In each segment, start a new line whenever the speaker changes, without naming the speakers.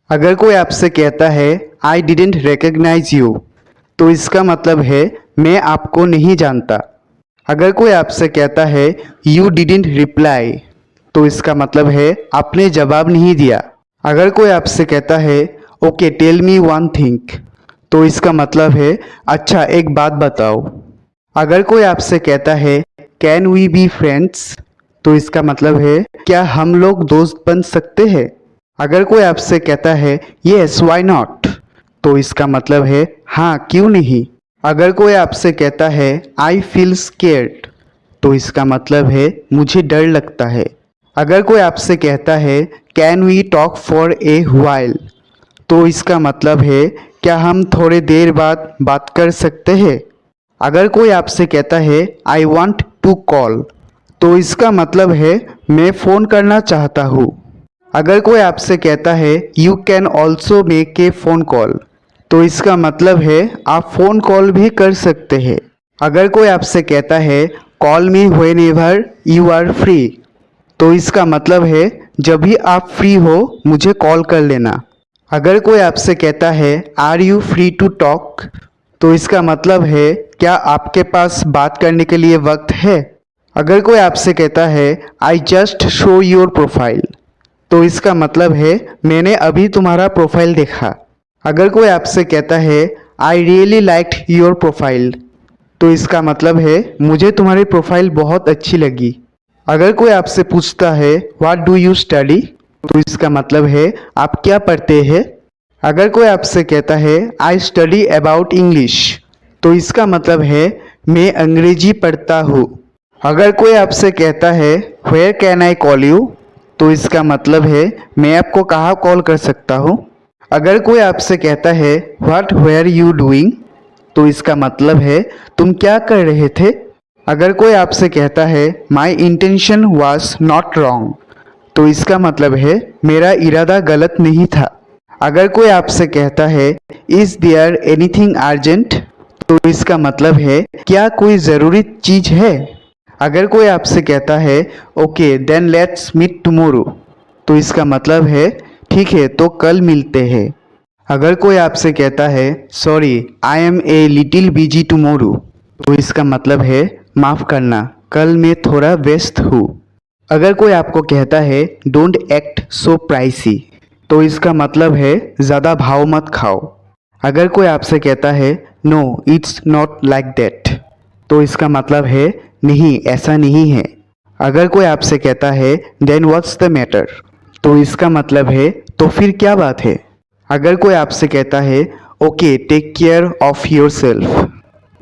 अगर कोई आपसे कहता है आई डिडेंट रिकग्नाइज यू, तो इसका मतलब है मैं आपको नहीं जानता। अगर कोई आपसे कहता है यू डिडेंट रिप्लाई, तो इसका मतलब है आपने जवाब नहीं दिया। अगर कोई आपसे कहता है okay tell me one thing, तो इसका मतलब है अच्छा एक बात बताओ। अगर कोई आपसे कहता है कैन वी बी फ्रेंड्स, तो इसका मतलब है क्या हम लोग दोस्त बन सकते हैं। अगर कोई आपसे कहता है येस व्हाई नॉट, तो इसका मतलब है हाँ क्यों नहीं। अगर कोई आपसे कहता है आई फील स्केर्ड, तो इसका मतलब है मुझे डर लगता है। अगर कोई आपसे कहता है can we talk for a while, तो इसका मतलब है क्या हम थोड़ी देर बाद बात कर सकते हैं। अगर कोई आपसे कहता है आई वॉन्ट टू कॉल, तो इसका मतलब है मैं फ़ोन करना चाहता हूँ। अगर कोई आपसे कहता है you can also make a phone call, तो इसका मतलब है आप फ़ोन कॉल भी कर सकते हैं। अगर कोई आपसे कहता है call me whenever you are free, तो इसका मतलब है जब भी आप फ्री हो मुझे कॉल कर लेना। अगर कोई आपसे कहता है are you free to talk, तो इसका मतलब है क्या आपके पास बात करने के लिए वक्त है। अगर कोई आपसे कहता है I just show your profile, तो इसका मतलब है मैंने अभी तुम्हारा प्रोफाइल देखा। अगर कोई आपसे कहता है I really liked your profile, तो इसका मतलब है मुझे तुम्हारी प्रोफाइल बहुत अच्छी लगी। अगर कोई आपसे पूछता है व्हाट डू यू स्टडी, तो इसका मतलब है आप क्या पढ़ते हैं। अगर कोई आपसे कहता है आई स्टडी अबाउट इंग्लिश, तो इसका मतलब है मैं अंग्रेजी पढ़ता हूँ। अगर कोई आपसे कहता है where can I call you, तो इसका मतलब है मैं आपको कहाँ कॉल कर सकता हूँ। अगर कोई आपसे कहता है व्हाट वेयर यू डूइंग, तो इसका मतलब है तुम क्या कर रहे थे। अगर कोई आपसे कहता है my intention was not wrong, तो इसका मतलब है मेरा इरादा गलत नहीं था। अगर कोई आपसे कहता है इज़ देयर एनीथिंग अर्जेंट, तो इसका मतलब है क्या कोई ज़रूरी चीज़ है। अगर कोई आपसे कहता है okay then let's meet tomorrow, तो इसका मतलब है ठीक है तो कल मिलते हैं। अगर कोई आपसे कहता है sorry I am a little busy tomorrow, तो इसका मतलब है माफ़ करना कल मैं थोड़ा व्यस्त हूँ। अगर कोई आपको कहता है डोंट एक्ट सो प्राइसी, तो इसका मतलब है ज़्यादा भाव मत खाओ। अगर कोई आपसे कहता है no it's not like that, तो इसका मतलब है नहीं ऐसा नहीं है। अगर कोई आपसे कहता है देन व्हाट्स द मैटर, तो इसका मतलब है तो फिर क्या बात है। अगर कोई आपसे कहता है okay take care of yourself,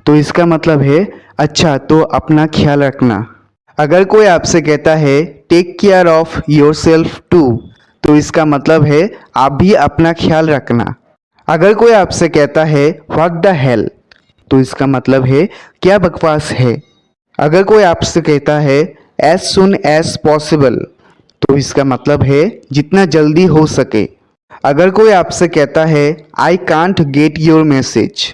तो इसका मतलब है अच्छा तो अपना ख्याल रखना। अगर कोई आपसे कहता है take care of yourself too, तो इसका मतलब है आप भी अपना ख्याल रखना। अगर कोई आपसे कहता है व्हाट द हेल, तो इसका मतलब है क्या बकवास है। अगर कोई आपसे कहता है एज सुन एज पॉसिबल, तो इसका मतलब है जितना जल्दी हो सके। अगर कोई आपसे कहता है I can't get your message,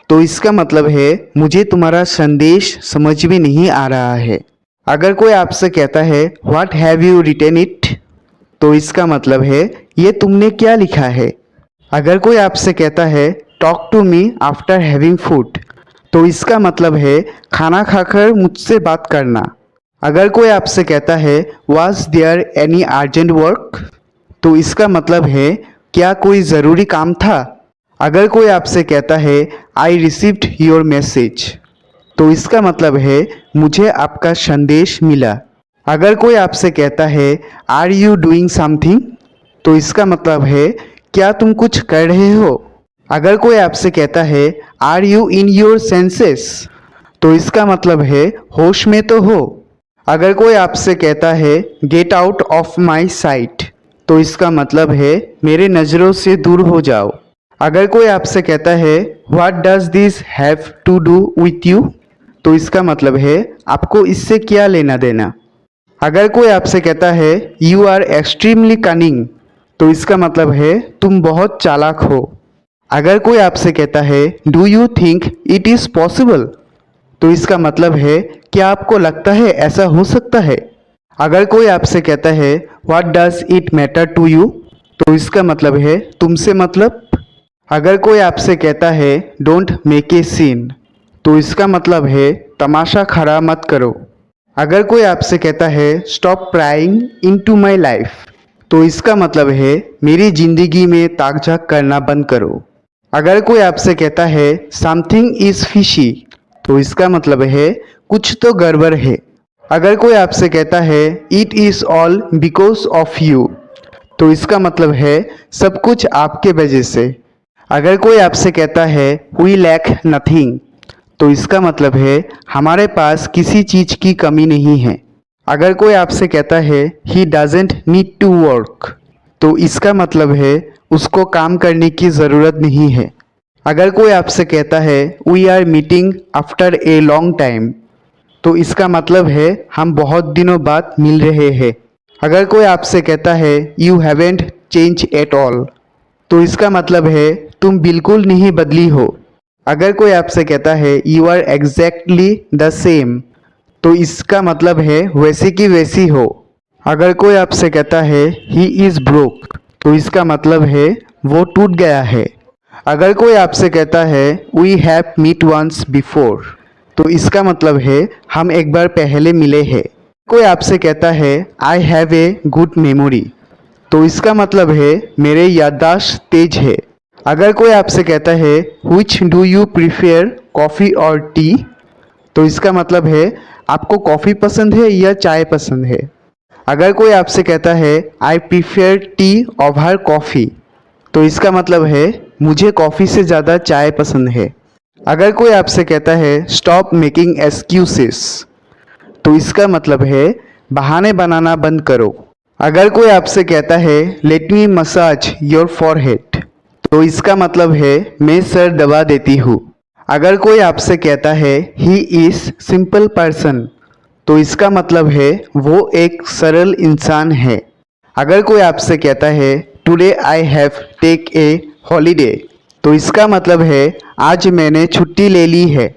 तो इसका मतलब है मुझे तुम्हारा संदेश समझ में नहीं आ रहा है। अगर कोई आपसे कहता है what have you written it, तो इसका मतलब है ये तुमने क्या लिखा है। अगर कोई आपसे कहता है talk to me after having food, तो इसका मतलब है खाना खाकर मुझसे बात करना। अगर कोई आपसे कहता है was there any urgent work, तो इसका मतलब है क्या कोई ज़रूरी काम था। अगर कोई आपसे कहता है आई रिसीव्ड योर मैसेज, तो इसका मतलब है मुझे आपका संदेश मिला। अगर कोई आपसे कहता है आर यू डूइंग समथिंग, तो इसका मतलब है क्या तुम कुछ कर रहे हो। अगर कोई आपसे कहता है are you in your senses, तो इसका मतलब है होश में तो हो। अगर कोई आपसे कहता है get out of my site, तो इसका मतलब है मेरे नज़रों से दूर हो जाओ। अगर कोई आपसे कहता है what does this have to do with you, तो इसका मतलब है आपको इससे क्या लेना देना। अगर कोई आपसे कहता है यू आर एक्सट्रीमली कनिंग, तो इसका मतलब है तुम बहुत चालाक हो। अगर कोई आपसे कहता है do you think it is possible, तो इसका मतलब है क्या आपको लगता है ऐसा हो सकता है। अगर कोई आपसे कहता है what does it matter to you, तो इसका मतलब है तुमसे मतलब। अगर कोई आपसे कहता है डोंट मेक ए सीन, तो इसका मतलब है तमाशा खड़ा मत करो। अगर कोई आपसे कहता है stop prying into my life, तो इसका मतलब है मेरी जिंदगी में ताक झाक करना बंद करो। अगर कोई आपसे कहता है समथिंग इज फिशी, तो इसका मतलब है कुछ तो गड़बड़ है। अगर कोई आपसे कहता है it is all because of you, तो इसका मतलब है सब कुछ आपके वजह से। अगर कोई आपसे कहता है वी लैक नथिंग, तो इसका मतलब है हमारे पास किसी चीज़ की कमी नहीं है। अगर कोई आपसे कहता है he doesn't need to work, तो इसका मतलब है उसको काम करने की ज़रूरत नहीं है। अगर कोई आपसे कहता है we are meeting after a long time, तो इसका मतलब है हम बहुत दिनों बाद मिल रहे हैं। अगर कोई आपसे कहता है you haven't change at all, तो इसका मतलब है तुम बिल्कुल नहीं बदली हो। अगर कोई आपसे कहता है you are exactly the same, तो इसका मतलब है वैसी की वैसी हो। अगर कोई आपसे कहता है ही इज़ ब्रोक, तो इसका मतलब है वो टूट गया है। अगर कोई आपसे कहता है we have meet once before, तो इसका मतलब है हम एक बार पहले मिले हैं। कोई आपसे कहता है I have a good memory, तो इसका मतलब है मेरे याददाश्त तेज है। अगर कोई आपसे कहता है which do you prepare coffee और टी, तो इसका मतलब है आपको कॉफ़ी पसंद है या चाय पसंद है। अगर कोई आपसे कहता है आई प्रीफेयर टी ओवर कॉफ़ी, तो इसका मतलब है मुझे कॉफ़ी से ज़्यादा चाय पसंद है। अगर कोई आपसे कहता है स्टॉप मेकिंग एक्सक्यूजेस, तो इसका मतलब है बहाने बनाना बंद करो। अगर कोई आपसे कहता है let me massage your forehead, तो इसका मतलब है मैं सर दबा देती हूँ। अगर कोई आपसे कहता है ही इज़ सिंपल पर्सन, तो इसका मतलब है वो एक सरल इंसान है। अगर कोई आपसे कहता है today I have take a holiday, तो इसका मतलब है आज मैंने छुट्टी ले ली है।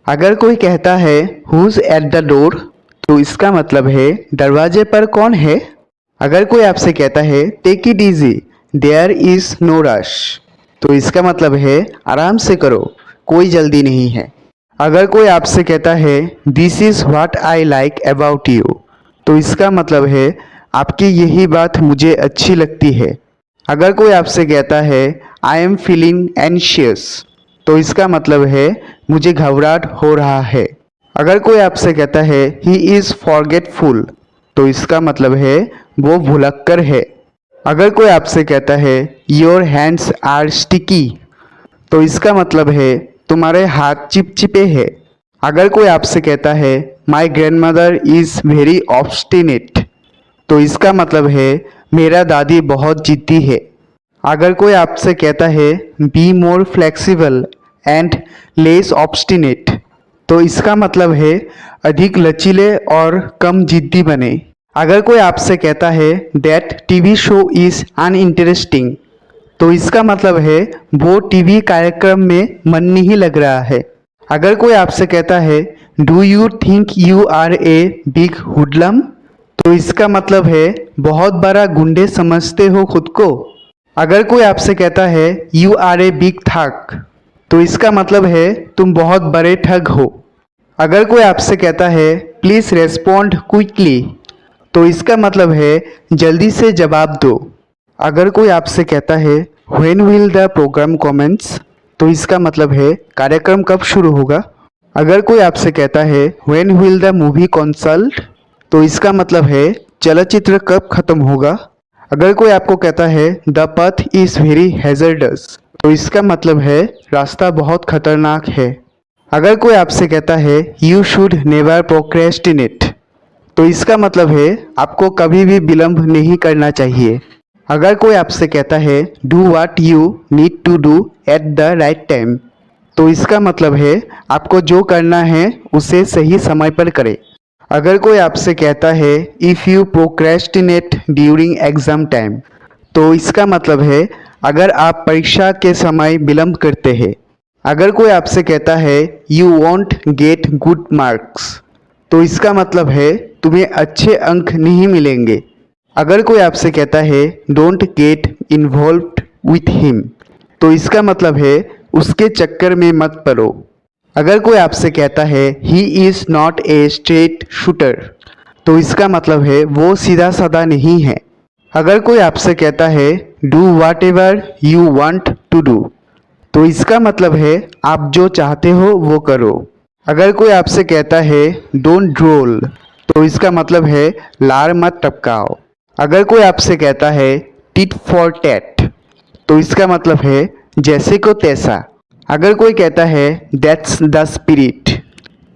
अगर कोई कहता है हुज एट द डोर, तो इसका मतलब है दरवाजे पर कौन है। अगर कोई आपसे कहता है take it easy there is no rush, तो इसका मतलब है आराम से करो, कोई जल्दी नहीं है। अगर कोई आपसे कहता है this is what I like about you, तो इसका मतलब है आपकी यही बात मुझे अच्छी लगती है। अगर कोई आपसे कहता है आई एम फीलिंग एंशियस, तो इसका मतलब है मुझे घबराहट हो रहा है। अगर कोई आपसे कहता है ही इज़ फॉरगेटफुल, तो इसका मतलब है वो भुलक्कर है। अगर कोई आपसे कहता है योर हैंड्स आर स्टिकी, तो इसका मतलब है तुम्हारे हाथ चिपचिपे हैं। अगर कोई आपसे कहता है माई ग्रैंडमदर इज़ वेरी ऑब्स्टिनेट, तो इसका मतलब है मेरा दादी बहुत जिद्दी है। अगर कोई आपसे कहता है be more flexible and less obstinate, तो इसका मतलब है अधिक लचीले और कम जिद्दी बने। अगर कोई आपसे कहता है that TV show is uninteresting, तो इसका मतलब है वो टीवी कार्यक्रम में मन नहीं लग रहा है। अगर कोई आपसे कहता है do you think you are a big hoodlum, तो इसका मतलब है बहुत बड़ा गुंडे समझते हो खुद को। अगर कोई आपसे कहता है यू आर ए बिग ठग, तो इसका मतलब है तुम बहुत बड़े ठग हो। अगर कोई आपसे कहता है प्लीज़ रेस्पॉन्ड क्विकली, तो इसका मतलब है जल्दी से जवाब दो। अगर कोई आपसे कहता है when will the programme commence, तो इसका मतलब है कार्यक्रम कब शुरू होगा। अगर कोई आपसे कहता है when will the movie consult, तो इसका मतलब है चलचित्र कब खत्म होगा। अगर कोई आपको कहता है the path is very hazardous, तो इसका मतलब है रास्ता बहुत खतरनाक है। अगर कोई आपसे कहता है यू शुड नेवर प्रोक्रेस्टिनेट, तो इसका मतलब है आपको कभी भी विलंब नहीं करना चाहिए। अगर कोई आपसे कहता है do what you need to do at the right time, तो इसका मतलब है आपको जो करना है उसे सही समय पर करें। अगर कोई आपसे कहता है if you procrastinate during exam time, तो इसका मतलब है अगर आप परीक्षा के समय विलंब करते हैं। अगर कोई आपसे कहता है you want get good marks, तो इसका मतलब है तुम्हें अच्छे अंक नहीं मिलेंगे। अगर कोई आपसे कहता है don't get involved with him, तो इसका मतलब है उसके चक्कर में मत पड़ो। अगर कोई आपसे कहता है he is not a straight shooter, तो इसका मतलब है वो सीधा साधा नहीं है। अगर कोई आपसे कहता है do whatever you want to do, तो इसका मतलब है आप जो चाहते हो वो करो। अगर कोई आपसे कहता है डोंट रोल, तो इसका मतलब है लार मत टपकाओ। अगर कोई आपसे कहता है टिट फॉर टैट, तो इसका मतलब है जैसे को तैसा। अगर कोई कहता है दैट्स द स्पिरिट,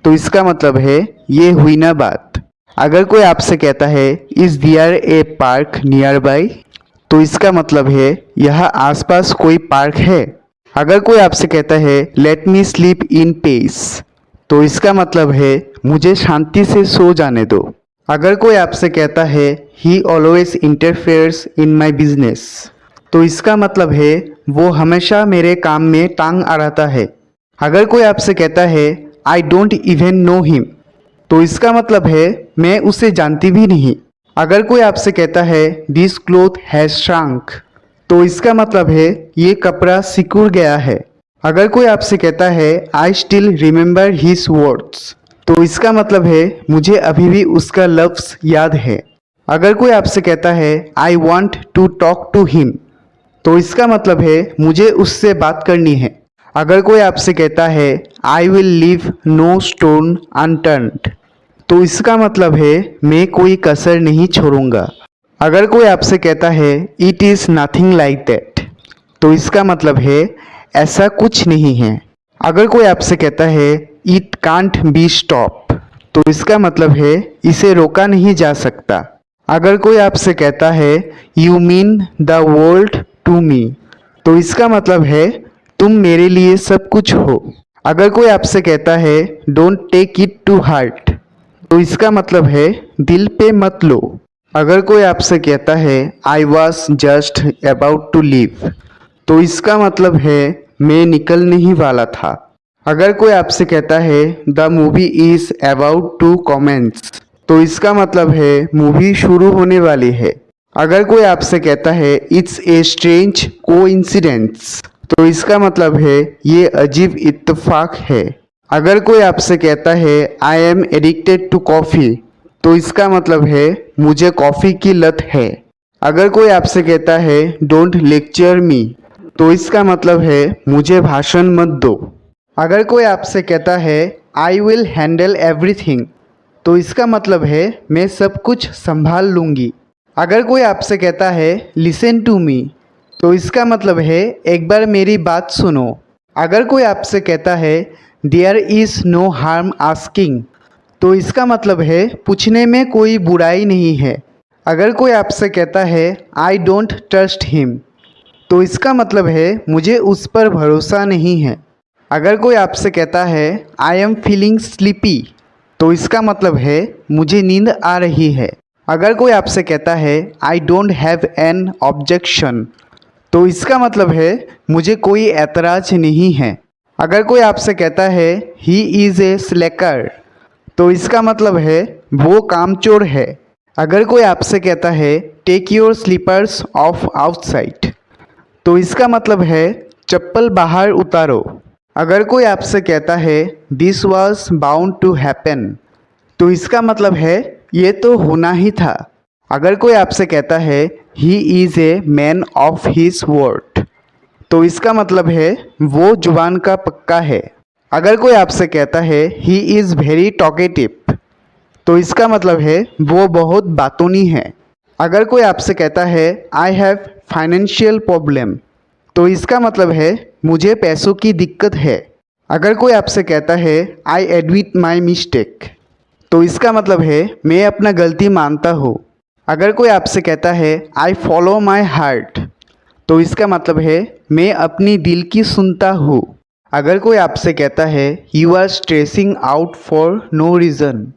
तो इसका मतलब है ये हुई ना बात। अगर कोई आपसे कहता है is there a park nearby, तो इसका मतलब है यह आसपास कोई पार्क है। अगर कोई आपसे कहता है let me sleep in peace, तो इसका मतलब है मुझे शांति से सो जाने दो। अगर कोई आपसे कहता है ही always interferes in my business, तो इसका मतलब है वो हमेशा मेरे काम में टांग अड़ाता है। अगर कोई आपसे कहता है I don't even know him, तो इसका मतलब है मैं उसे जानती भी नहीं। अगर कोई आपसे कहता है दिस क्लोथ हैज श्रंक, तो इसका मतलब है ये कपड़ा सिकुड़ गया है। अगर कोई आपसे कहता है I still remember his words, तो इसका मतलब है मुझे अभी भी उसका लफ्ज़ याद है। अगर कोई आपसे कहता है I want to talk to him, तो इसका मतलब है मुझे उससे बात करनी है। अगर कोई आपसे कहता है I will leave no stone unturned, तो इसका मतलब है मैं कोई कसर नहीं छोड़ूंगा। अगर कोई आपसे कहता है it is nothing like that, तो इसका मतलब है ऐसा कुछ नहीं है। अगर कोई आपसे कहता है इट कांट बी स्टॉप, तो इसका मतलब है इसे रोका नहीं जा सकता। अगर कोई आपसे कहता है you mean the world to me, तो इसका मतलब है तुम मेरे लिए सब कुछ हो। अगर कोई आपसे कहता है don't take it to heart, तो इसका मतलब है दिल पे मत लो। अगर कोई आपसे कहता है I was just about to leave, तो इसका मतलब है मैं निकलने ही वाला था। अगर कोई आपसे कहता है the movie is about to commence, तो इसका मतलब है मूवी शुरू होने वाली है। अगर कोई आपसे कहता है इट्स ए स्ट्रेंज कोइंसिडेंस, तो इसका मतलब है ये अजीब इत्तेफाक है। अगर कोई आपसे कहता है I am addicted to coffee, तो इसका मतलब है मुझे कॉफ़ी की लत है। अगर कोई आपसे कहता है डोंट लेक्चर मी, तो इसका मतलब है मुझे भाषण मत दो। अगर कोई आपसे कहता है आई विल हैंडल एवरीथिंग, तो इसका मतलब है मैं सब कुछ संभाल लूँगी। अगर कोई आपसे कहता है लिसन टू मी, तो इसका मतलब है एक बार मेरी बात सुनो। अगर कोई आपसे कहता है there is no harm asking, तो इसका मतलब है पूछने में कोई बुराई नहीं है। अगर कोई आपसे कहता है आई डोंट ट्रस्ट हिम, तो इसका मतलब है मुझे उस पर भरोसा नहीं है। अगर कोई आपसे कहता है आई एम फीलिंग स्लीपी, तो इसका मतलब है मुझे नींद आ रही है। अगर कोई आपसे कहता है I don't have an objection, तो इसका मतलब है मुझे कोई ऐतराज़ नहीं है। अगर कोई आपसे कहता है ही इज़ ए स्लैकर, तो इसका मतलब है वो कामचोर है। अगर कोई आपसे कहता है take your slippers off outside, तो इसका मतलब है चप्पल बाहर उतारो। अगर कोई आपसे कहता है this was bound to happen, तो इसका मतलब है ये तो होना ही था। अगर कोई आपसे कहता है he is a man of his word, तो इसका मतलब है वो जुबान का पक्का है। अगर कोई आपसे कहता है ही इज़ वेरी टॉकेटिव, तो इसका मतलब है वो बहुत बातूनी है। अगर कोई आपसे कहता है आई हैव फाइनेंशियल प्रॉब्लम, तो इसका मतलब है मुझे पैसों की दिक्कत है। अगर कोई आपसे कहता है आई एडमिट माई मिस्टेक, तो इसका मतलब है मैं अपना गलती मानता हूँ। अगर कोई आपसे कहता है आई फॉलो माई हार्ट, तो इसका मतलब है मैं अपनी दिल की सुनता हूँ। अगर कोई आपसे कहता है you are stressing out for no reason,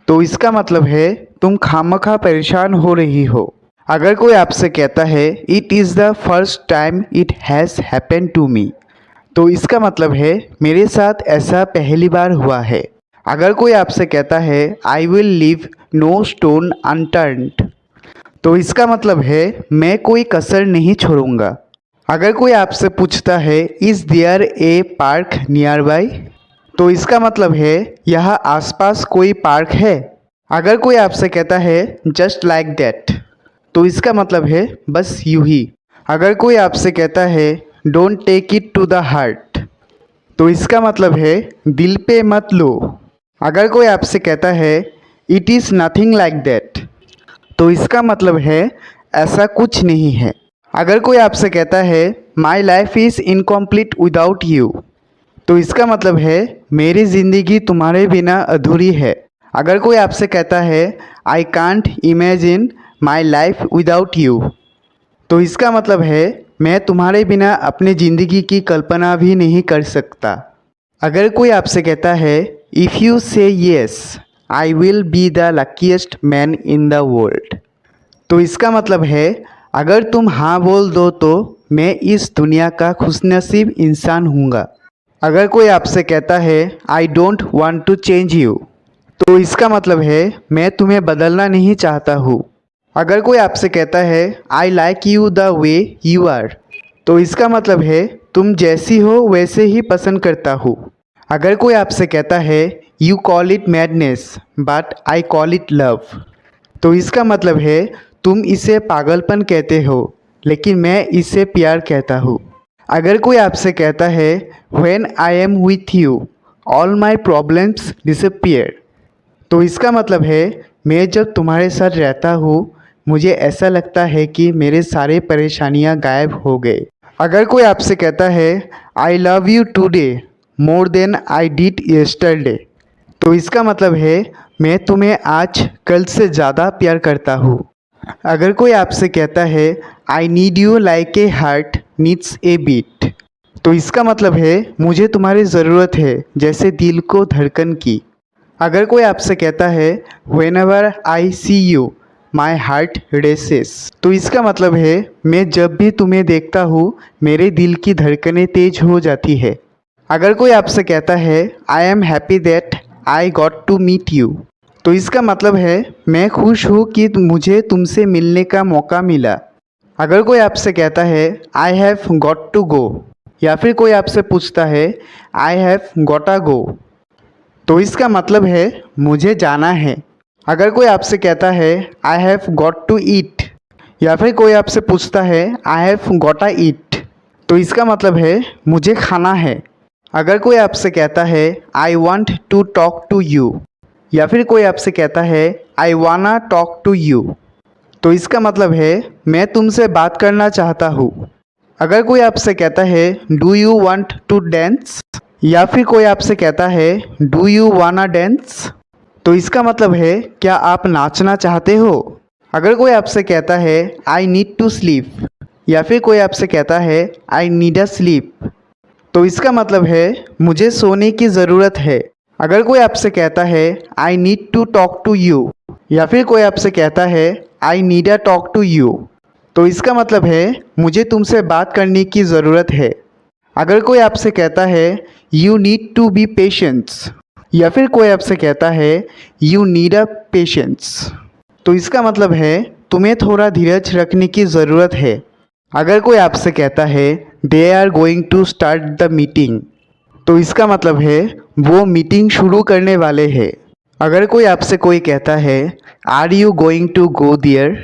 तो इसका मतलब है तुम खामखा परेशान हो रही हो। अगर कोई आपसे कहता है it is the first time it has happened to me, तो इसका मतलब है मेरे साथ ऐसा पहली बार हुआ है। अगर कोई आपसे कहता है I will leave no stone unturned, तो इसका मतलब है मैं कोई कसर नहीं छोड़ूंगा। अगर कोई आपसे पूछता है is there a park nearby, तो इसका मतलब है यहाँ आसपास कोई पार्क है। अगर कोई आपसे कहता है जस्ट लाइक दैट, तो इसका मतलब है बस यूं ही। अगर कोई आपसे कहता है don't take it to the heart, तो इसका मतलब है दिल पे मत लो। अगर कोई आपसे कहता है it is nothing like that, तो इसका मतलब है ऐसा कुछ नहीं है। अगर कोई आपसे कहता है my life is incomplete without you, तो इसका मतलब है मेरी ज़िंदगी तुम्हारे बिना अधूरी है। अगर कोई आपसे कहता है I can't imagine my life without you, तो इसका मतलब है मैं तुम्हारे बिना अपनी ज़िंदगी की कल्पना भी नहीं कर सकता। अगर कोई आपसे कहता है इफ़ यू से yes I will be the luckiest man in the world, तो इसका मतलब है अगर तुम हाँ बोल दो तो मैं इस दुनिया का खुशनसीब इंसान हूँगा। अगर कोई आपसे कहता है I don't want to change you, तो इसका मतलब है मैं तुम्हें बदलना नहीं चाहता हूँ। अगर कोई आपसे कहता है I like you the way you are, तो इसका मतलब है तुम जैसी हो वैसे ही पसंद करता हूँ। अगर कोई आपसे कहता है you call it madness but I call it love, तो इसका मतलब है तुम इसे पागलपन कहते हो लेकिन मैं इसे प्यार कहता हूँ। अगर कोई आपसे कहता है when I am with you all my problems disappear, तो इसका मतलब है मैं जब तुम्हारे साथ रहता हूँ मुझे ऐसा लगता है कि मेरे सारे परेशानियाँ गायब हो गए। अगर कोई आपसे कहता है I love you today more than I did yesterday, तो इसका मतलब है मैं तुम्हें आज कल से ज़्यादा प्यार करता हूँ। अगर कोई आपसे कहता है I need you like a heart needs a beat, तो इसका मतलब है मुझे तुम्हारी ज़रूरत है जैसे दिल को धड़कन की। अगर कोई आपसे कहता है whenever I see you my heart races, तो इसका मतलब है मैं जब भी तुम्हें देखता हूँ मेरे दिल की धड़कनें तेज हो जाती है। अगर कोई आपसे कहता है I am happy that I got to meet you, तो इसका मतलब है मैं खुश हूँ कि मुझे तुमसे मिलने का मौका मिला। अगर कोई आपसे कहता है I have got to go, या फिर कोई आपसे पूछता है आई हैव गॉटा गो, तो इसका मतलब है मुझे जाना है। अगर कोई आपसे कहता है I have got to eat, या फिर कोई आपसे पूछता है आई हैव गॉटा ईट, तो इसका मतलब है मुझे खाना है। अगर कोई आपसे कहता है I want to talk to you, या फिर कोई आपसे कहता है आई वाना टॉक टू यू, तो इसका मतलब है मैं तुमसे बात करना चाहता हूँ। अगर कोई आपसे कहता है do you want to dance, या फिर कोई आपसे कहता है डू यू वाना डांस, तो इसका मतलब है क्या आप नाचना चाहते हो। अगर कोई आपसे कहता है आई नीड टू स्लीप, या फिर कोई आपसे कहता है आई नीड अ स्लीप, तो इसका मतलब है मुझे सोने की ज़रूरत है। अगर कोई आपसे कहता है I need to talk to you, या फिर कोई आपसे कहता है I need a talk to you, तो इसका मतलब है मुझे तुमसे बात करने की ज़रूरत है। अगर कोई आपसे कहता है you need to be patience, या फिर कोई आपसे कहता है यू नीड अ पेशेंस, तो इसका मतलब है तुम्हें थोड़ा धीरज रखने की ज़रूरत है। अगर कोई आपसे कहता है they are going to start the meeting, तो इसका मतलब है वो मीटिंग शुरू करने वाले हैं। अगर कोई आपसे कोई कहता है are you going to go there,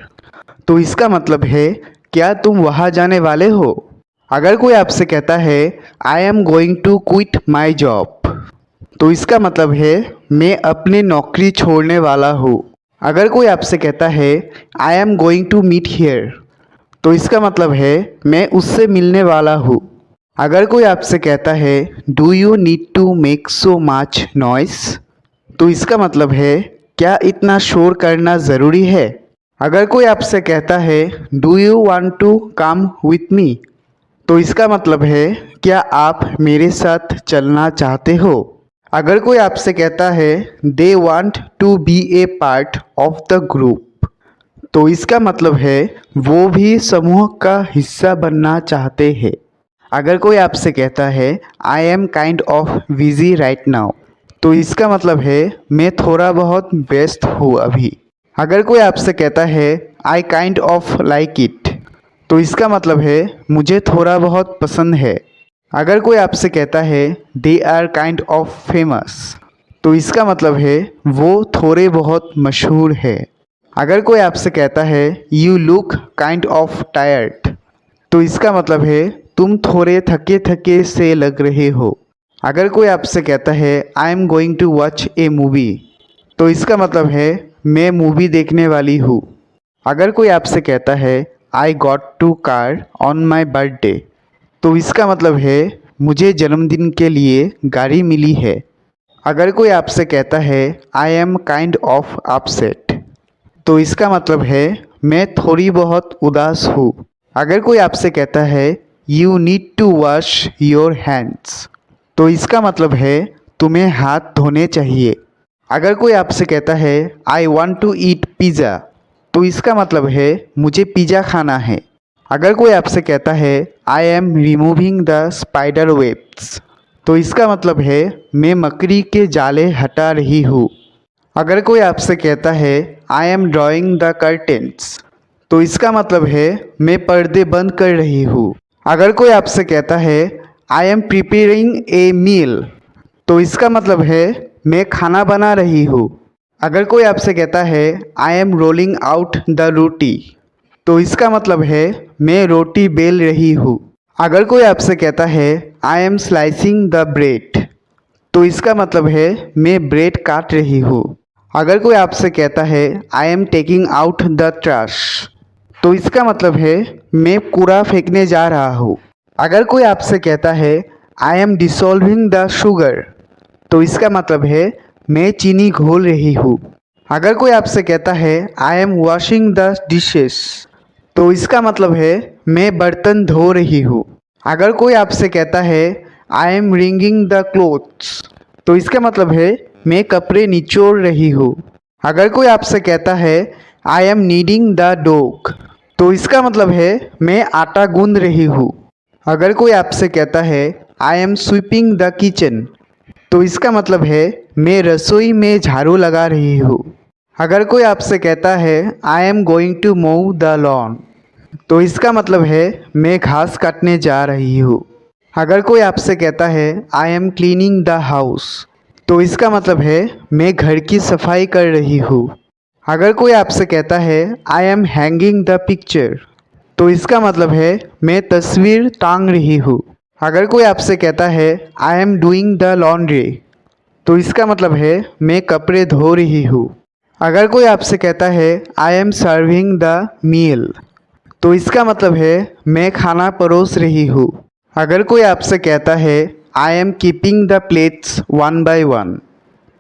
तो इसका मतलब है क्या तुम वहाँ जाने वाले हो। अगर कोई आपसे कहता है I am going to quit my job, तो इसका मतलब है मैं अपनी नौकरी छोड़ने वाला हूँ। अगर कोई आपसे कहता है I am going to meet here, तो इसका मतलब है मैं उससे मिलने वाला हूँ। अगर कोई आपसे कहता है do you need to make so much noise, तो इसका मतलब है क्या इतना शोर करना ज़रूरी है। अगर कोई आपसे कहता है do you want to come with me, तो इसका मतलब है क्या आप मेरे साथ चलना चाहते हो। अगर कोई आपसे कहता है they want to be a part of the group, तो इसका मतलब है वो भी समूह का हिस्सा बनना चाहते हैं। अगर कोई आपसे कहता है I am kind of busy right now, तो इसका मतलब है मैं थोड़ा बहुत व्यस्त हूँ अभी। अगर कोई आपसे कहता है I kind of like it, तो इसका मतलब है मुझे थोड़ा बहुत पसंद है। अगर कोई आपसे कहता है they are kind of famous, तो इसका मतलब है वो थोड़े बहुत मशहूर है। अगर कोई आपसे कहता है you look kind of tired, तो इसका मतलब है तुम थोड़े थके थके से लग रहे हो। अगर कोई आपसे कहता है I am going to watch a movie, तो इसका मतलब है मैं मूवी देखने वाली हूँ। अगर कोई आपसे कहता है I got to car on my birthday, तो इसका मतलब है मुझे जन्मदिन के लिए गाड़ी मिली है। अगर कोई आपसे कहता है I am kind of upset, तो इसका मतलब है मैं थोड़ी बहुत उदास हूँ। अगर कोई आपसे कहता है you need to wash your hands, तो इसका मतलब है तुम्हें हाथ धोने चाहिए। अगर कोई आपसे कहता है I want to eat pizza, तो इसका मतलब है मुझे पिज़्ज़ा खाना है। अगर कोई आपसे कहता है I am removing the spider webs, तो इसका मतलब है मैं मकड़ी के जाले हटा रही हूँ। अगर कोई आपसे कहता है I M drawing the curtains, तो इसका मतलब है मैं पर्दे बंद कर रही हूँ। अगर कोई आपसे कहता है आई एम प्रिपेयरिंग ए मील, तो इसका मतलब है मैं खाना बना रही हूँ। अगर कोई आपसे कहता है I am rolling out the roti, तो इसका मतलब है मैं रोटी बेल रही हूँ। अगर कोई आपसे कहता है I M slicing the bread, तो इसका मतलब है मैं ब्रेड काट रही हूँ। अगर कोई आपसे कहता है I am taking out the trash, तो इसका मतलब है मैं कूड़ा फेंकने जा रहा हूँ। अगर कोई आपसे कहता है I M dissolving the sugar, तो इसका मतलब है मैं चीनी घोल रही हूँ। अगर कोई आपसे कहता है I M washing the dishes, तो इसका मतलब है मैं बर्तन धो रही हूँ। अगर कोई आपसे कहता है I M ringing the clothes, तो इसका मतलब है मैं कपड़े निचोड़ रही हूँ। अगर कोई आपसे कहता है I am needing the dog, तो इसका मतलब है मैं आटा गूंद रही हूँ। अगर कोई आपसे कहता है I M sweeping the kitchen, तो इसका मतलब है मैं रसोई में झाड़ू लगा रही हूँ। अगर कोई आपसे कहता है I am going to mow the lawn, तो इसका मतलब है मैं घास काटने जा रही हूँ। अगर कोई आपसे कहता है I M cleaning the house, तो इसका मतलब है मैं घर की सफाई कर रही हूँ। अगर कोई आपसे कहता है I M hanging the picture, तो इसका मतलब है मैं तस्वीर टांग रही हूँ। अगर कोई आपसे कहता है I am doing the laundry, तो इसका मतलब है मैं कपड़े धो रही हूँ। अगर कोई आपसे कहता है I am serving the meal, तो इसका मतलब है मैं खाना परोस रही हूँ। अगर कोई आपसे कहता है I am keeping the plates one by one,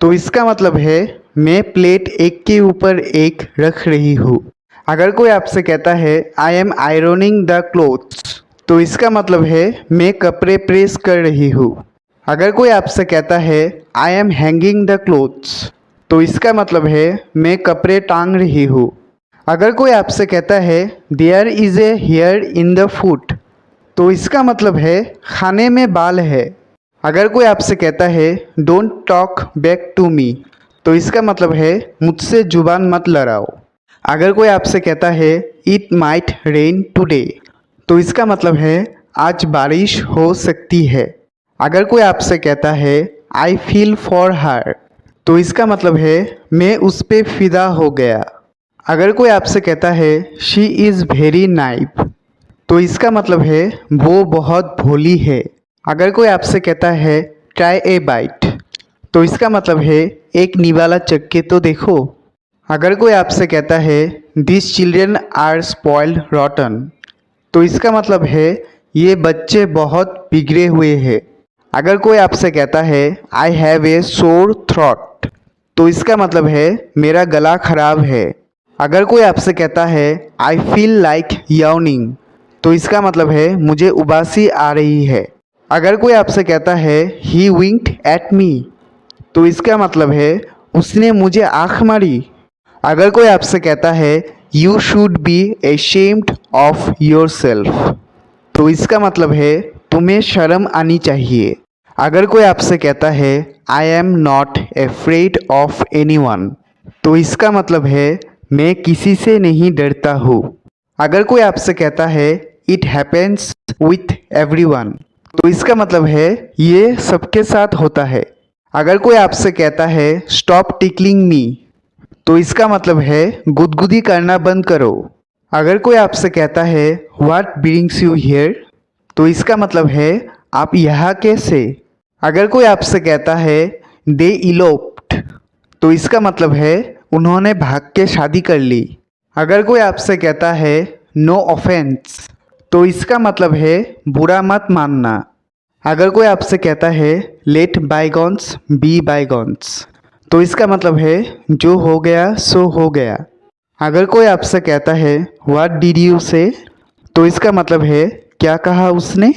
तो इसका मतलब है मैं प्लेट एक के ऊपर एक रख रही हूँ। अगर कोई आपसे कहता है I M ironing the clothes, तो इसका मतलब है मैं कपड़े प्रेस कर रही हूँ। अगर कोई आपसे कहता है I M hanging the clothes, तो इसका मतलब है मैं कपड़े टांग रही हूँ। अगर कोई आपसे कहता है there is a hair in the food, तो इसका मतलब है खाने में बाल है। अगर कोई आपसे कहता है don't talk back to me, तो इसका मतलब है मुझसे जुबान मत लड़ाओ। अगर कोई आपसे कहता है इट माइट रेन टुडे, तो इसका मतलब है आज बारिश हो सकती है। अगर कोई आपसे कहता है आई फील फॉर हर, तो इसका मतलब है मैं उस पे फिदा हो गया। अगर कोई आपसे कहता है शी इज़ वेरी नाइफ, तो इसका मतलब है वो बहुत भोली है। अगर कोई आपसे कहता है ट्राई ए बाइट, तो इसका मतलब है एक निवाला चख के तो देखो। अगर कोई आपसे कहता है this children are spoiled rotten, तो इसका मतलब है ये बच्चे बहुत बिगड़े हुए हैं। अगर कोई आपसे कहता है आई हैव ए सोर थ्रॉट, तो इसका मतलब है मेरा गला खराब है। अगर कोई आपसे कहता है आई फील लाइक याउनिंग, तो इसका मतलब है मुझे उबासी आ रही है। अगर कोई आपसे कहता है ही विंक्ड एट मी, तो इसका मतलब है उसने मुझे आँख मारी। अगर कोई आपसे कहता है you should be ashamed of yourself, तो इसका मतलब है तुम्हें शर्म आनी चाहिए। अगर कोई आपसे कहता है I am not afraid of anyone, तो इसका मतलब है मैं किसी से नहीं डरता हूँ। अगर कोई आपसे कहता है इट हैपेंस विथ एवरीवन, तो इसका मतलब है ये सबके साथ होता है। अगर कोई आपसे कहता है स्टॉप टिकलिंग मी, तो इसका मतलब है गुदगुदी करना बंद करो। अगर कोई आपसे कहता है व्हाट ब्रिंग्स यू हियर, तो इसका मतलब है आप यहाँ कैसे। अगर कोई आपसे कहता है दे इलोप्ड, तो इसका मतलब है उन्होंने भाग के शादी कर ली। अगर कोई आपसे कहता है नो ऑफेंस, तो इसका मतलब है बुरा मत मानना। अगर कोई आपसे कहता है लेट बाईगॉन्स बी बाईगॉन्स, तो इसका मतलब है जो हो गया सो हो गया। अगर कोई आपसे कहता है व्हाट डिड यू से, तो इसका मतलब है क्या कहा उसने।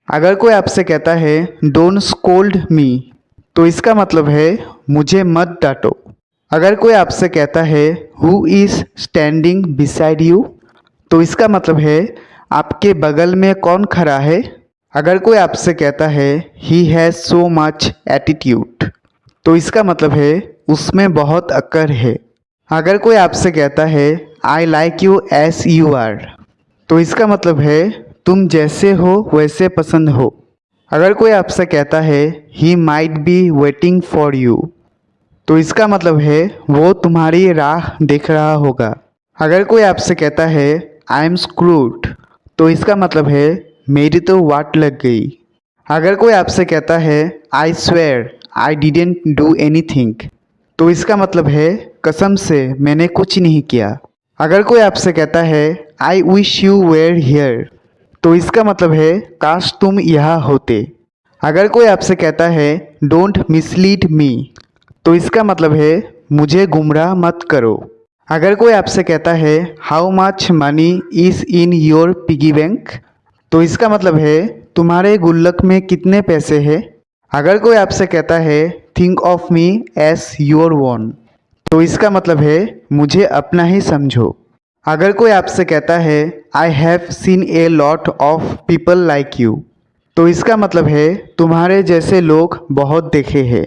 अगर कोई आपसे कहता है डोंट स्कोल्ड मी, तो इसका मतलब है मुझे मत डांटो। अगर कोई आपसे कहता है who is standing beside you, तो इसका मतलब है आपके बगल में कौन खड़ा है। अगर कोई आपसे कहता है he has so much attitude, तो इसका मतलब है उसमें बहुत अक्ल है। अगर कोई आपसे कहता है I like you as you are, तो इसका मतलब है तुम जैसे हो वैसे पसंद हो। अगर कोई आपसे कहता है he might be waiting for you, तो इसका मतलब है वो तुम्हारी राह देख रहा होगा। अगर कोई आपसे कहता है आई एम स्क्रूड, तो इसका मतलब है मेरी तो वाट लग गई। अगर कोई आपसे कहता है I swear I didn't do anything, तो इसका मतलब है कसम से मैंने कुछ नहीं किया। अगर कोई आपसे कहता है I wish you were here, तो इसका मतलब है काश तुम यहाँ होते। अगर कोई आपसे कहता है डोंट मिसलीड मी, तो इसका मतलब है मुझे गुमराह मत करो। अगर कोई आपसे कहता है how much money is in your piggy bank, तो इसका मतलब है तुम्हारे गुल्लक में कितने पैसे हैं। अगर कोई आपसे कहता है think of me S your own, तो इसका मतलब है मुझे अपना ही समझो। अगर कोई आपसे कहता है I have seen a lot of people like you, तो इसका मतलब है तुम्हारे जैसे लोग बहुत देखे हैं।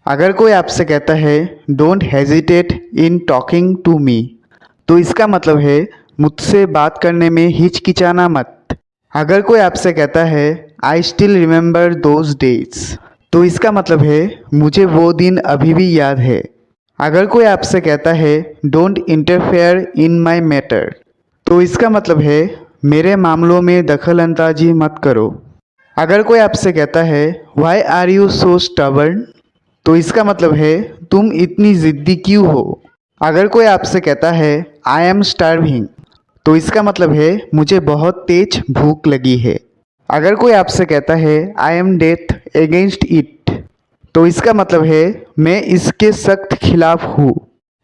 अगर कोई आपसे कहता है don't hesitate in talking to me, तो इसका मतलब है मुझसे बात करने में हिचकिचाना मत। अगर कोई आपसे कहता है I still remember those days, तो इसका मतलब है मुझे वो दिन अभी भी याद है। अगर कोई आपसे कहता है don't interfere in my matter, तो इसका मतलब है मेरे मामलों में दखल अंदाजी मत करो। अगर कोई आपसे कहता है why are you so stubborn, तो इसका मतलब है तुम इतनी ज़िद्दी क्यों हो। अगर कोई आपसे कहता है आई एम स्टार्विंग, तो इसका मतलब है मुझे बहुत तेज भूख लगी है। अगर कोई आपसे कहता है I am death against it, तो इसका मतलब है मैं इसके सख्त खिलाफ हूँ।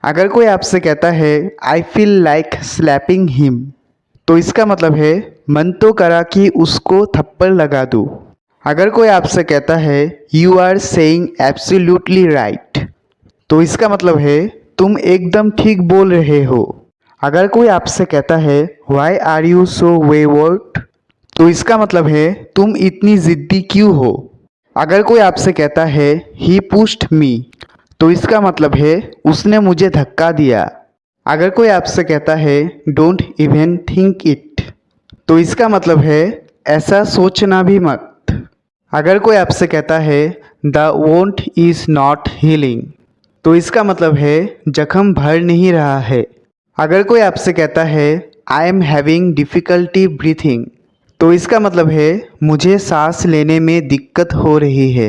अगर कोई आपसे कहता है I feel like slapping him, तो इसका मतलब है मन तो करा कि उसको थप्पड़ लगा दूँ। अगर कोई आपसे कहता है you are saying absolutely right, तो इसका मतलब है तुम एकदम ठीक बोल रहे हो। अगर कोई आपसे कहता है why are you so wayward, तो इसका मतलब है तुम इतनी ज़िद्दी क्यों हो। अगर कोई आपसे कहता है ही पुश्ड मी, तो इसका मतलब है उसने मुझे धक्का दिया। अगर कोई आपसे कहता है डोंट इवन थिंक इट, तो इसका मतलब है ऐसा सोचना भी मत। अगर कोई आपसे कहता है the won't is not healing, तो इसका मतलब है जख्म भर नहीं रहा है। अगर कोई आपसे कहता है I am having difficulty breathing, तो इसका मतलब है मुझे सांस लेने में दिक्कत हो रही है।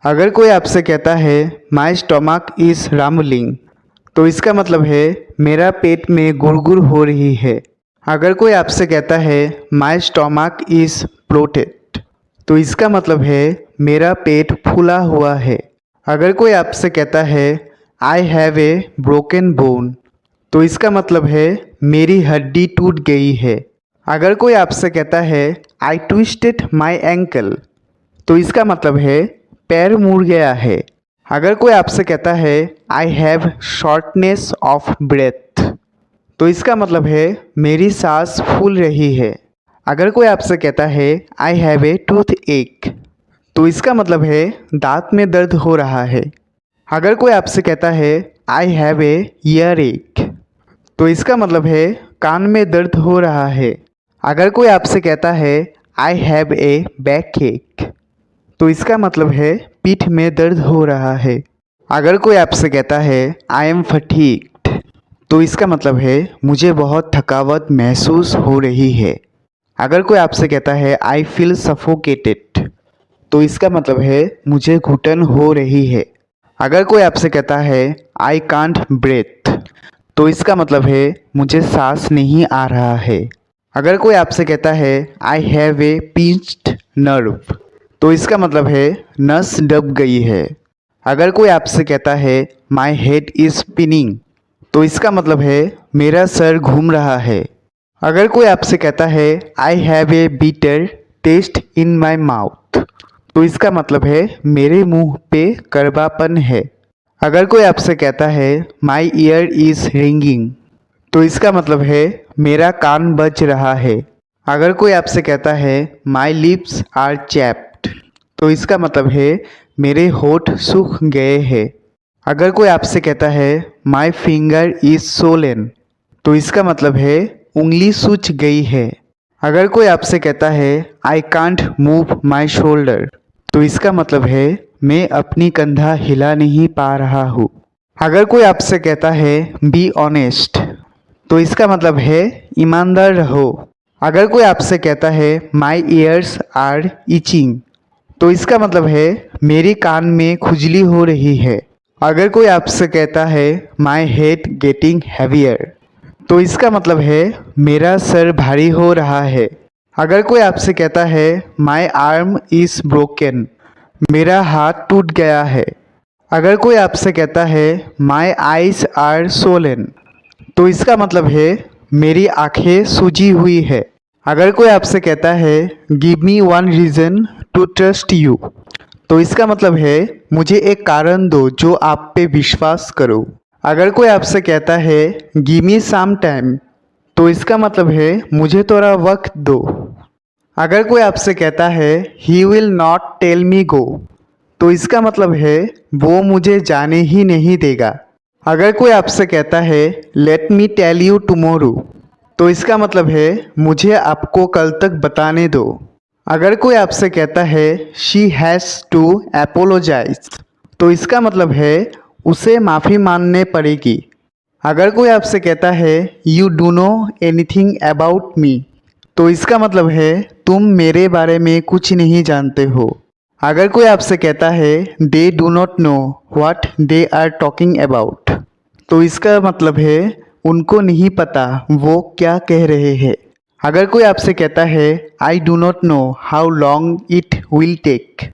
अगर कोई आपसे कहता है माई स्टमक इज़ रम्बलिंग, तो इसका मतलब है मेरा पेट में गुड़गुड़ हो रही है। अगर कोई आपसे कहता है माई स्टमक इज़ ब्लोटेड, तो इसका मतलब है मेरा पेट फूला हुआ है। अगर कोई आपसे कहता है I have a broken bone, तो इसका मतलब है मेरी हड्डी टूट गई है। अगर कोई आपसे कहता है आई ट्विस्टेड माई एंकल, तो इसका मतलब है पैर मुड़ गया है। अगर कोई आपसे कहता है I have shortness of breath, तो इसका मतलब है मेरी सांस फूल रही है। अगर कोई आपसे कहता है आई हैव ए टूथ एक, तो इसका मतलब है दांत में दर्द हो रहा है। अगर कोई आपसे कहता है आई हैव ए ईयर एक, तो इसका मतलब है कान में दर्द हो रहा है। अगर कोई आपसे कहता है आई हैव ए बैक एक, तो इसका मतलब है पीठ में दर्द हो रहा है। अगर कोई आपसे कहता है आई एम फटीग्ड, तो इसका मतलब है मुझे बहुत थकावट महसूस हो रही है। अगर कोई आपसे कहता है आई फील सफोकेटेड, तो इसका मतलब है मुझे घुटन हो रही है। अगर कोई आपसे कहता है आई कांट ब्रेथ, तो इसका मतलब है मुझे सांस नहीं आ रहा है। अगर कोई आपसे कहता है I have a pinched nerve, तो इसका मतलब है नस दब गई है। अगर कोई आपसे कहता है माई हेड इज स्पिनिंग, तो इसका मतलब है मेरा सर घूम रहा है। अगर कोई आपसे कहता है I have a bitter taste in my mouth, तो इसका मतलब है मेरे मुंह पे कड़वापन है। अगर कोई आपसे कहता है माई ईयर इज रिंगिंग, तो इसका मतलब है मेरा कान बज रहा है। अगर कोई आपसे कहता है माई लिप्स आर चैप्ड, तो इसका मतलब है मेरे होठ सूख गए हैं। अगर कोई आपसे कहता है माई फिंगर इज सोलन, तो इसका मतलब है उंगली सूज गई है। अगर कोई आपसे कहता है I can't move my shoulder, तो इसका मतलब है मैं अपनी कंधा हिला नहीं पा रहा हूँ। अगर कोई आपसे कहता है बी ऑनेस्ट, तो इसका मतलब है ईमानदार रहो। अगर कोई आपसे कहता है माई ईयर्स आर इचिंग, तो इसका मतलब है मेरी कान में खुजली हो रही है। अगर कोई आपसे कहता है माई हेड गेटिंग हैवियर, तो इसका मतलब है मेरा सर भारी हो रहा है। अगर कोई आपसे कहता है माई आर्म इज ब्रोकन, मेरा हाथ टूट गया है। अगर कोई आपसे कहता है माई आइज आर सोलन, तो इसका मतलब है मेरी आंखें सूजी हुई है। अगर कोई आपसे कहता है give me one reason to trust you, तो इसका मतलब है मुझे एक कारण दो जो आप पे विश्वास करो। अगर कोई आपसे कहता है गिव मी सम टाइम, तो इसका मतलब है मुझे थोड़ा वक्त दो। अगर कोई आपसे कहता है he will not tell me go, तो इसका मतलब है वो मुझे जाने ही नहीं देगा। अगर कोई आपसे कहता है let me tell you tomorrow, तो इसका मतलब है मुझे आपको कल तक बताने दो। अगर कोई आपसे कहता है शी हैज़ टू एपोलोजाइज, तो इसका मतलब है उसे माफ़ी मांगने पड़ेगी। अगर कोई आपसे कहता है you do know anything about me, तो इसका मतलब है तुम मेरे बारे में कुछ नहीं जानते हो। अगर कोई आपसे कहता है they do not know what they are talking about, तो इसका मतलब है उनको नहीं पता वो क्या कह रहे हैं। अगर कोई आपसे कहता है I do not know how long it will take,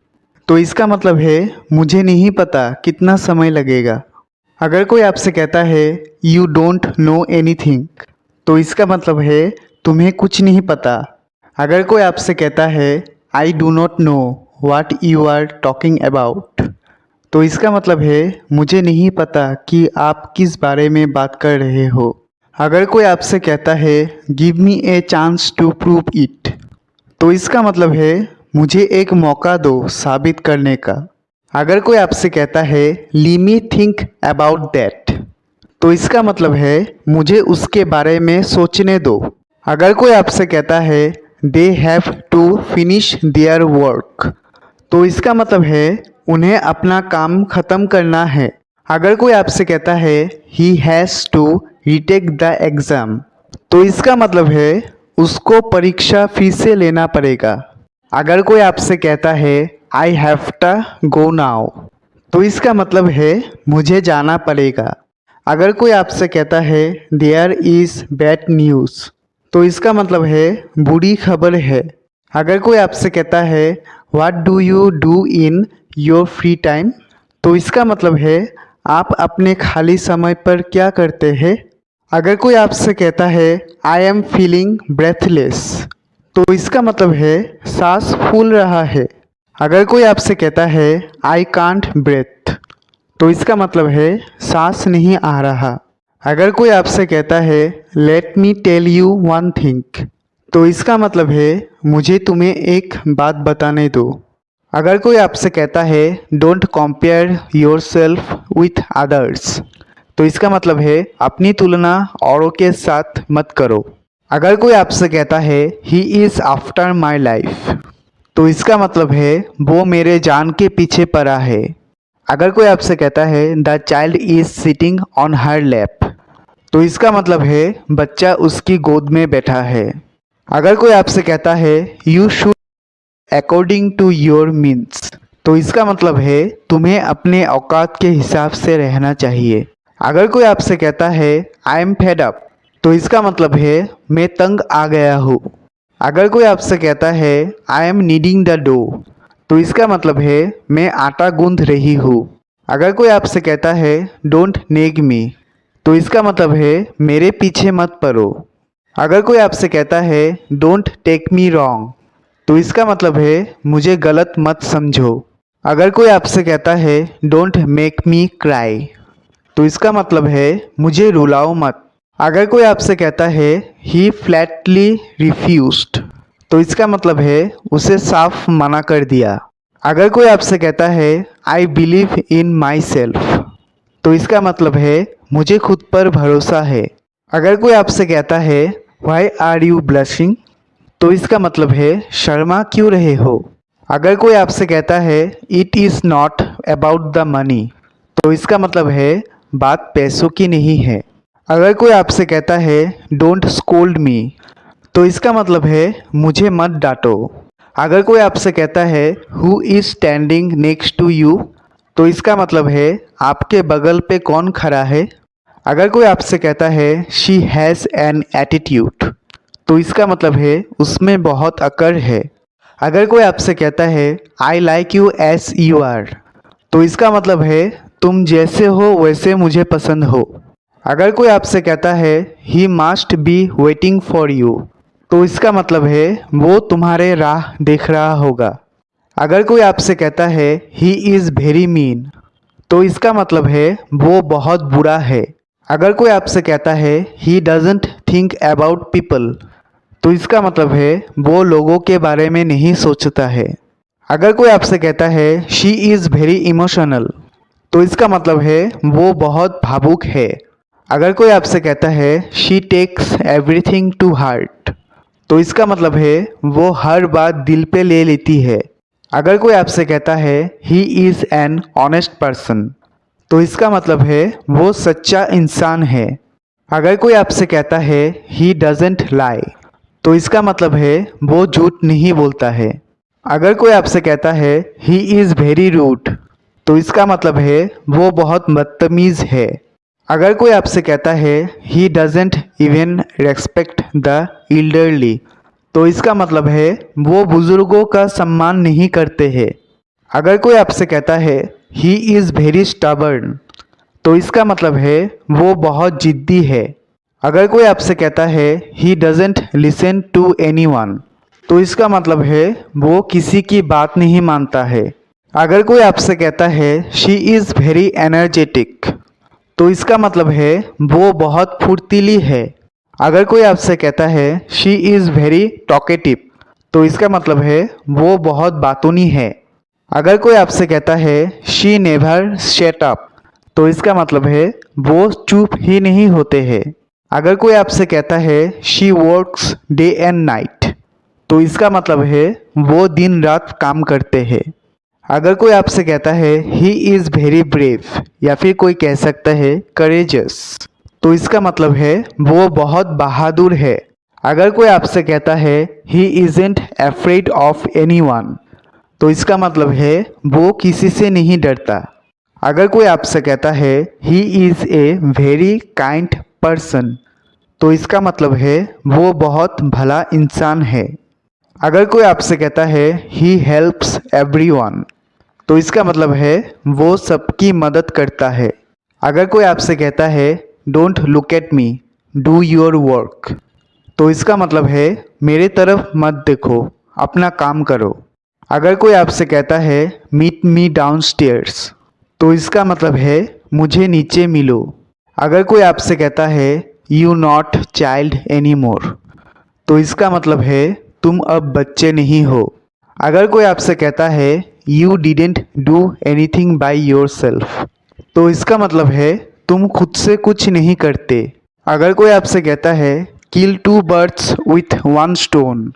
तो इसका मतलब है मुझे नहीं पता कितना समय लगेगा। अगर कोई आपसे कहता है यू डोंट नो एनीथिंग, तो इसका मतलब है तुम्हें कुछ नहीं पता। अगर कोई आपसे कहता है I do not know what you are talking about, तो इसका मतलब है मुझे नहीं पता कि आप किस बारे में बात कर रहे हो। अगर कोई आपसे कहता है give me a chance to prove it, तो इसका मतलब है मुझे एक मौका दो साबित करने का। अगर कोई आपसे कहता है ली मी थिंक अबाउट दैट, तो इसका मतलब है मुझे उसके बारे में सोचने दो। अगर कोई आपसे कहता है they have to finish their work, तो इसका मतलब है उन्हें अपना काम ख़त्म करना है। अगर कोई आपसे कहता है he has to retake the exam, तो इसका मतलब है उसको परीक्षा फिर से लेना पड़ेगा। अगर कोई आपसे कहता है I have to go now, तो इसका मतलब है मुझे जाना पड़ेगा। अगर कोई आपसे कहता है देयर इज़ बैड न्यूज़, तो इसका मतलब है बुरी खबर है। अगर कोई आपसे कहता है what do you do in your free time, तो इसका मतलब है आप अपने खाली समय पर क्या करते हैं। अगर कोई आपसे कहता है आई एम फीलिंग ब्रेथलेस, तो इसका मतलब है सांस फूल रहा है। अगर कोई आपसे कहता है आई कांट ब्रेथ, तो इसका मतलब है सांस नहीं आ रहा। अगर कोई आपसे कहता है let me tell you one thing, तो इसका मतलब है मुझे तुम्हें एक बात बताने दो। अगर कोई आपसे कहता है don't compare your self with others, तो इसका मतलब है अपनी तुलना औरों के साथ मत करो। अगर कोई आपसे कहता है he is after my life, तो इसका मतलब है वो मेरे जान के पीछे पड़ा है। अगर कोई आपसे कहता है the child is sitting on her lap, तो इसका मतलब है बच्चा उसकी गोद में बैठा है। अगर कोई आपसे कहता है you should according to your means, तो इसका मतलब है तुम्हें अपने औकात के हिसाब से रहना चाहिए। अगर कोई आपसे कहता है आई एम फेड अप, तो इसका मतलब है मैं तंग आ गया हूँ। अगर कोई आपसे कहता है I am needing the dough, तो इसका मतलब है मैं आटा गूंथ रही हूँ। अगर कोई आपसे कहता है डोंट नेग मी, तो इसका मतलब है मेरे पीछे मत पड़ो। अगर कोई आपसे कहता है डोंट टेक मी रॉन्ग, तो इसका मतलब है मुझे गलत मत समझो। अगर कोई आपसे कहता है डोंट मेक मी क्राई, तो इसका मतलब है मुझे रुलाओ मत। अगर कोई आपसे कहता है ही फ्लैटली रिफ्यूज्ड, तो इसका मतलब है उसे साफ मना कर दिया। अगर कोई आपसे कहता है I believe in my self, तो इसका मतलब है मुझे खुद पर भरोसा है। अगर कोई आपसे कहता है वाई आर यू ब्लशिंग, तो इसका मतलब है शर्मा क्यों रहे हो। अगर कोई आपसे कहता है it is not about the money, तो इसका मतलब है बात पैसों की नहीं है। अगर कोई आपसे कहता है डोंट स्कोल्ड मी, तो इसका मतलब है मुझे मत डांटो। अगर कोई आपसे कहता है who is standing next to you, तो इसका मतलब है आपके बगल पे कौन खड़ा है। अगर कोई आपसे कहता है शी हैज़ एन एटीट्यूड, तो इसका मतलब है उसमें बहुत अकड़ है। अगर कोई आपसे कहता है I like you as you are, तो इसका मतलब है तुम जैसे हो वैसे मुझे पसंद हो। अगर कोई आपसे कहता है he must be waiting for you, तो इसका मतलब है वो तुम्हारे राह देख रहा होगा। अगर कोई आपसे कहता है ही इज़ वेरी मीन, तो इसका मतलब है वो बहुत बुरा है। अगर कोई आपसे कहता है he doesn't think about people, तो इसका मतलब है वो लोगों के बारे में नहीं सोचता है। अगर कोई आपसे कहता है शी इज़ वेरी इमोशनल, तो इसका मतलब है वो बहुत भावुक है। अगर कोई आपसे कहता है she takes everything to heart, तो इसका मतलब है वो हर बात दिल पे ले लेती है। अगर कोई आपसे कहता है he is an honest person, तो इसका मतलब है वो सच्चा इंसान है। अगर कोई आपसे कहता है ही डजेंट लाई, तो इसका मतलब है वो झूठ नहीं बोलता है। अगर कोई आपसे कहता है ही इज़ वेरी रूड, तो इसका मतलब है वो बहुत बदतमीज़ है। अगर कोई आपसे कहता है he doesn't even respect the elderly, तो इसका मतलब है वो बुज़ुर्गों का सम्मान नहीं करते हैं। अगर कोई आपसे कहता है ही इज़ वेरी स्टबर्न, तो इसका मतलब है वो बहुत जिद्दी है। अगर कोई आपसे कहता है he doesn't listen to anyone, तो इसका मतलब है वो किसी की बात नहीं मानता है। अगर कोई आपसे कहता है शी इज़ वेरी एनर्जेटिक, तो इसका मतलब है वो बहुत फुर्तीली है। अगर कोई आपसे कहता है शी इज़ वेरी टॉकेटिव, तो इसका मतलब है वो बहुत बातूनी है। अगर कोई आपसे कहता है शी नेवर शट अप, तो इसका मतलब है वो चुप ही नहीं होते हैं। अगर कोई आपसे कहता है she works day and night, तो इसका मतलब है वो दिन रात काम करते हैं। अगर कोई आपसे कहता है ही इज़ वेरी ब्रेव, या फिर कोई कह सकता है करेजस, तो इसका मतलब है वो बहुत बहादुर है। अगर कोई आपसे कहता है ही इज़ेंट अफ्रेड ऑफ एनीवन, तो इसका मतलब है वो किसी से नहीं डरता। अगर कोई आपसे कहता है he is a very kind person, तो इसका मतलब है वो बहुत भला इंसान है। अगर कोई आपसे कहता है ही हेल्प्स एवरीवन, तो इसका मतलब है वो सबकी मदद करता है। अगर कोई आपसे कहता है don't look at me, do your work, तो इसका मतलब है मेरे तरफ मत देखो, अपना काम करो। अगर कोई आपसे कहता है मीट मी डाउनस्टेयर्स, तो इसका मतलब है मुझे नीचे मिलो। अगर कोई आपसे कहता है you not child any more, तो इसका मतलब है तुम अब बच्चे नहीं हो। अगर कोई आपसे कहता है you didn't do anything by your self, तो इसका मतलब है तुम खुद से कुछ नहीं करते। अगर कोई आपसे कहता है किल 2 बर्ड्स विथ 1 स्टोन,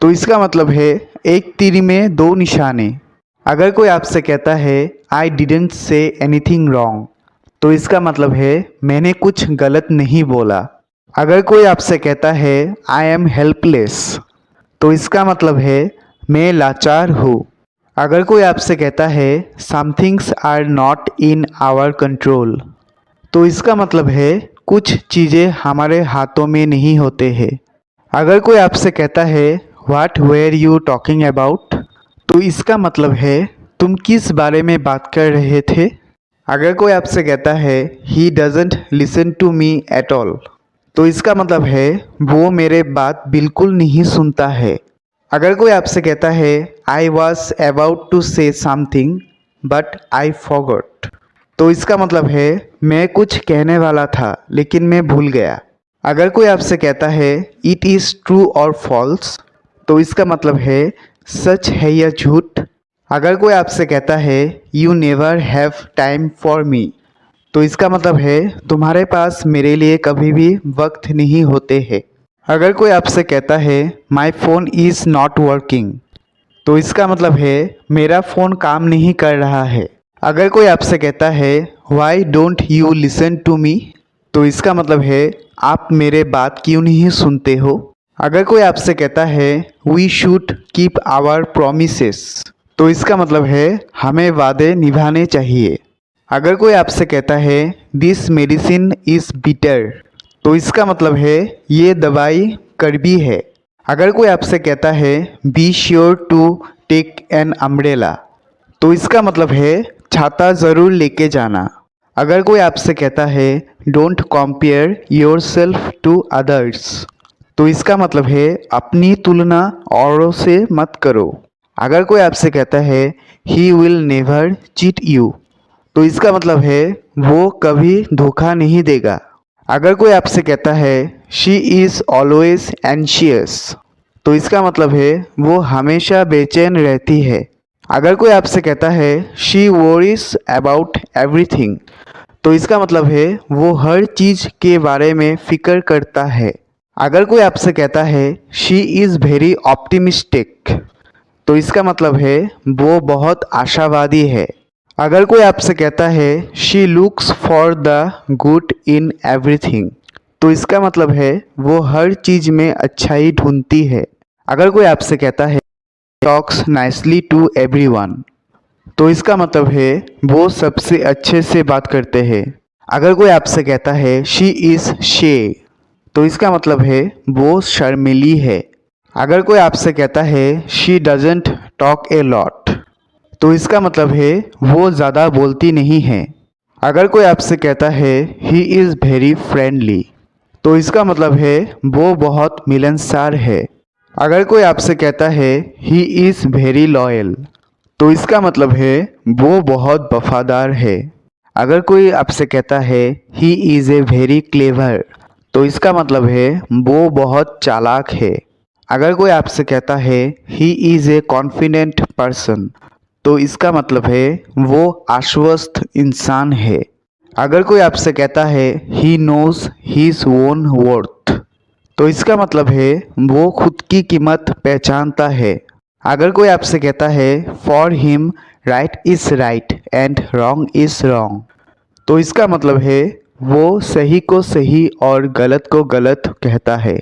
तो इसका मतलब है एक तीर में 2 निशाने। अगर कोई आपसे कहता है I didn't say anything wrong, तो इसका मतलब है मैंने कुछ गलत नहीं बोला। अगर कोई आपसे कहता है आई एम हेल्पलेस, तो इसका मतलब है मैं लाचार हूँ। अगर कोई आपसे कहता है some things are not in our control, तो इसका मतलब है कुछ चीज़ें हमारे हाथों में नहीं होते हैं। अगर कोई आपसे कहता है what were you talking about, तो इसका मतलब है तुम किस बारे में बात कर रहे थे। अगर कोई आपसे कहता है he doesn't listen to me at all, तो इसका मतलब है वो मेरे बात बिल्कुल नहीं सुनता है। अगर कोई आपसे कहता है I was about to say something but I forgot, तो इसका मतलब है मैं कुछ कहने वाला था लेकिन मैं भूल गया। अगर कोई आपसे कहता है इट इज़ ट्रू और फॉल्स, तो इसका मतलब है सच है या झूठ। अगर कोई आपसे कहता है you never have time for me, तो इसका मतलब है तुम्हारे पास मेरे लिए कभी भी वक्त नहीं होते हैं। अगर कोई आपसे कहता है my phone is not working, तो इसका मतलब है मेरा फ़ोन काम नहीं कर रहा है। अगर कोई आपसे कहता है why don't you listen to me, तो इसका मतलब है आप मेरे बात क्यों नहीं सुनते हो। अगर कोई आपसे कहता है we should keep our promises, तो इसका मतलब है हमें वादे निभाने चाहिए। अगर कोई आपसे कहता है दिस मेडिसिन इज़ बिटर, तो इसका मतलब है ये दवाई कड़वी है। अगर कोई आपसे कहता है be sure to take an umbrella, तो इसका मतलब है छाता ज़रूर लेके जाना। अगर कोई आपसे कहता है don't compare yourself to others, तो इसका मतलब है अपनी तुलना औरों से मत करो। अगर कोई आपसे कहता है he will never cheat you, तो इसका मतलब है वो कभी धोखा नहीं देगा। अगर कोई आपसे कहता है शी इज़ ऑलवेज एंशियस, तो इसका मतलब है वो हमेशा बेचैन रहती है। अगर कोई आपसे कहता है शी वरीज अबाउट एवरीथिंग, तो इसका मतलब है वो हर चीज़ के बारे में फ़िक्र करता है। अगर कोई आपसे कहता है शी इज़ वेरी ऑप्टिमिस्टिक, तो इसका मतलब है वो बहुत आशावादी है। अगर कोई आपसे कहता है she looks for the good in everything, तो इसका मतलब है वो हर चीज़ में अच्छाई ढूंढती है। अगर कोई आपसे कहता है टॉक्स नाइसली टू एवरीवन, तो इसका मतलब है वो सबसे अच्छे से बात करते हैं। अगर कोई आपसे कहता है शी इज़ शे, तो इसका मतलब है वो शर्मीली है। अगर कोई आपसे कहता है she doesn't talk a lot, तो इसका मतलब है वो ज़्यादा बोलती नहीं है। अगर कोई आपसे कहता है ही इज़ वेरी फ्रेंडली, तो इसका मतलब है वो बहुत मिलनसार है। अगर कोई आपसे कहता है ही इज़ वेरी लॉयल, तो इसका मतलब है वो बहुत वफादार है। अगर कोई आपसे कहता है he is a very clever, तो इसका मतलब है वो बहुत चालाक है। अगर कोई आपसे कहता है he is a confident person, तो इसका मतलब है वो आश्वस्त इंसान है। अगर कोई आपसे कहता है he knows his own worth, तो इसका मतलब है वो खुद की कीमत पहचानता है। अगर कोई आपसे कहता है for him right is right and wrong is wrong, तो इसका मतलब है वो सही को सही और गलत को गलत कहता है।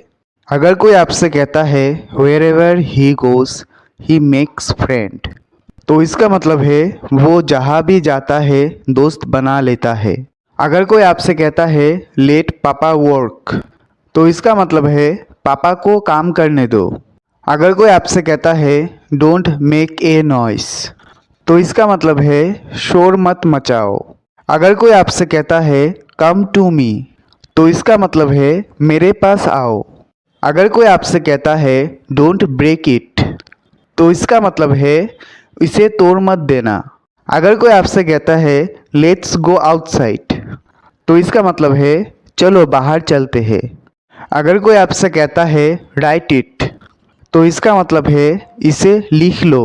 अगर कोई आपसे कहता है wherever he goes he makes friend, तो इसका मतलब है वो जहाँ भी जाता है दोस्त बना लेता है। अगर कोई आपसे कहता है लेट पापा वर्क, तो इसका मतलब है पापा को काम करने दो। अगर कोई आपसे कहता है डोंट मेक ए नॉइस, तो इसका मतलब है शोर मत मचाओ। अगर कोई आपसे कहता है कम टू मी, तो इसका मतलब है मेरे पास आओ। अगर कोई आपसे कहता है डोंट ब्रेक इट, तो इसका मतलब है इसे तोड़ मत देना। अगर कोई आपसे कहता है लेट्स गो आउटसाइड, तो इसका मतलब है चलो बाहर चलते हैं। अगर कोई आपसे कहता है राइट इट, तो इसका मतलब है इसे लिख लो।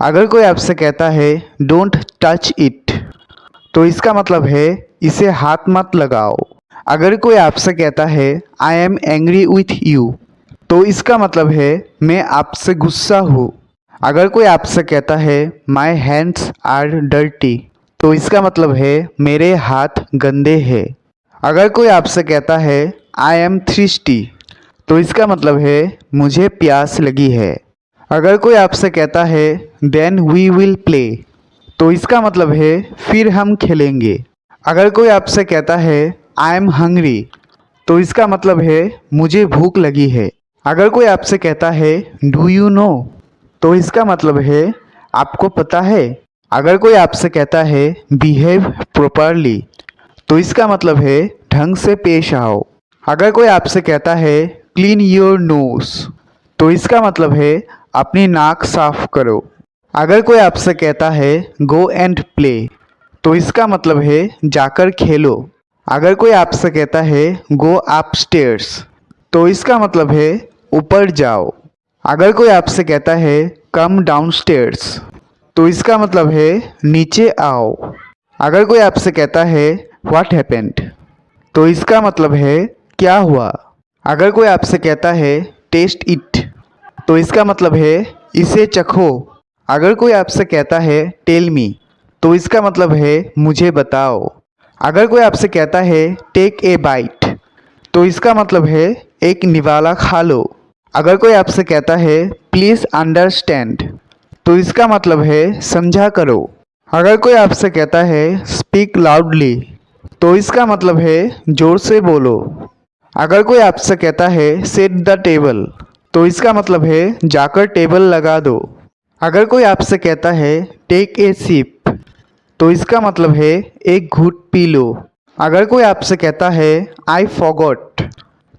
अगर कोई आपसे कहता है डोंट टच इट, तो इसका मतलब है इसे हाथ मत लगाओ। अगर कोई आपसे कहता है I am angry with you, तो इसका मतलब है मैं आपसे गुस्सा हूँ। अगर कोई आपसे कहता है माई हैंड्स आर डर्टी, तो इसका मतलब है मेरे हाथ गंदे हैं। अगर कोई आपसे कहता है आई एम थ्रिस्टी, तो इसका मतलब है मुझे प्यास लगी है। अगर कोई आपसे कहता है देन वी विल प्ले, तो इसका मतलब है फिर हम खेलेंगे। अगर कोई आपसे कहता है आई एम हंग्री, तो इसका मतलब है मुझे भूख लगी है। अगर कोई आपसे कहता है डू यू नो, तो इसका मतलब है आपको पता है। अगर कोई आपसे कहता है बिहेव प्रॉपरली, तो इसका मतलब है ढंग से पेश आओ। अगर कोई आपसे कहता है क्लीन योर नोज, तो इसका मतलब है अपनी नाक साफ करो। अगर कोई आपसे कहता है गो एंड प्ले, तो इसका मतलब है जाकर खेलो। अगर कोई आपसे कहता है गो अपस्टेयर्स, तो इसका मतलब है ऊपर जाओ। अगर कोई आपसे कहता है कम डाउनस्टेयर्स, तो इसका मतलब है नीचे आओ। अगर कोई आपसे कहता है व्हाट हैपेंड, तो इसका मतलब है क्या हुआ। अगर कोई आपसे कहता है टेस्ट इट, तो इसका मतलब है इसे चखो। अगर कोई आपसे कहता है टेल मी, तो इसका मतलब है मुझे बताओ। अगर कोई आपसे कहता है टेक ए बाइट, तो इसका मतलब है एक निवाला खा लो। अगर कोई आपसे कहता है प्लीज़ अंडरस्टैंड, तो इसका मतलब है समझा करो। अगर कोई आपसे कहता है स्पीक लाउडली, तो इसका मतलब है जोर से बोलो। अगर कोई आपसे कहता है सेट द टेबल, तो इसका मतलब है जाकर टेबल लगा दो। अगर कोई आपसे कहता है टेक ए सिप, तो इसका मतलब है एक घूंट पी लो। अगर कोई आपसे कहता है आई फॉरगॉट,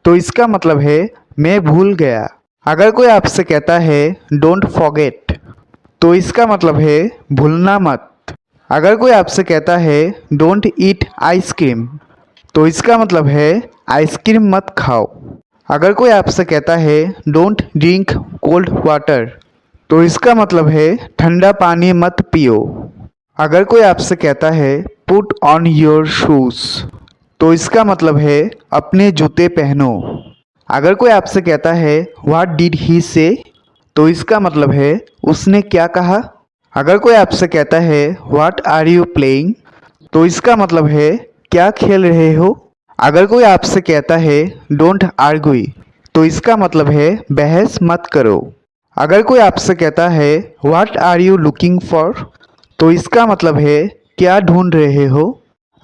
तो इसका मतलब है मैं भूल गया। अगर कोई आपसे कहता है डोंट फॉरगेट, तो इसका मतलब है भूलना मत। अगर कोई आपसे कहता है डोंट ईट आइसक्रीम, तो इसका मतलब है आइसक्रीम मत खाओ। अगर कोई आपसे कहता है डोंट ड्रिंक कोल्ड वाटर, तो इसका मतलब है ठंडा पानी मत पियो। अगर कोई आपसे कहता है पुट ऑन योर शूज़, तो इसका मतलब है अपने जूते पहनो। अगर कोई आपसे कहता है व्हाट डिड ही से, तो इसका मतलब है उसने क्या कहा। अगर कोई आपसे कहता है व्हाट आर यू प्लेइंग, तो इसका मतलब है क्या खेल रहे हो। अगर कोई आपसे कहता है डोंट आर्ग्यू, तो इसका मतलब है बहस मत करो। अगर कोई आपसे कहता है what are you looking for, तो इसका मतलब है क्या ढूंढ रहे हो।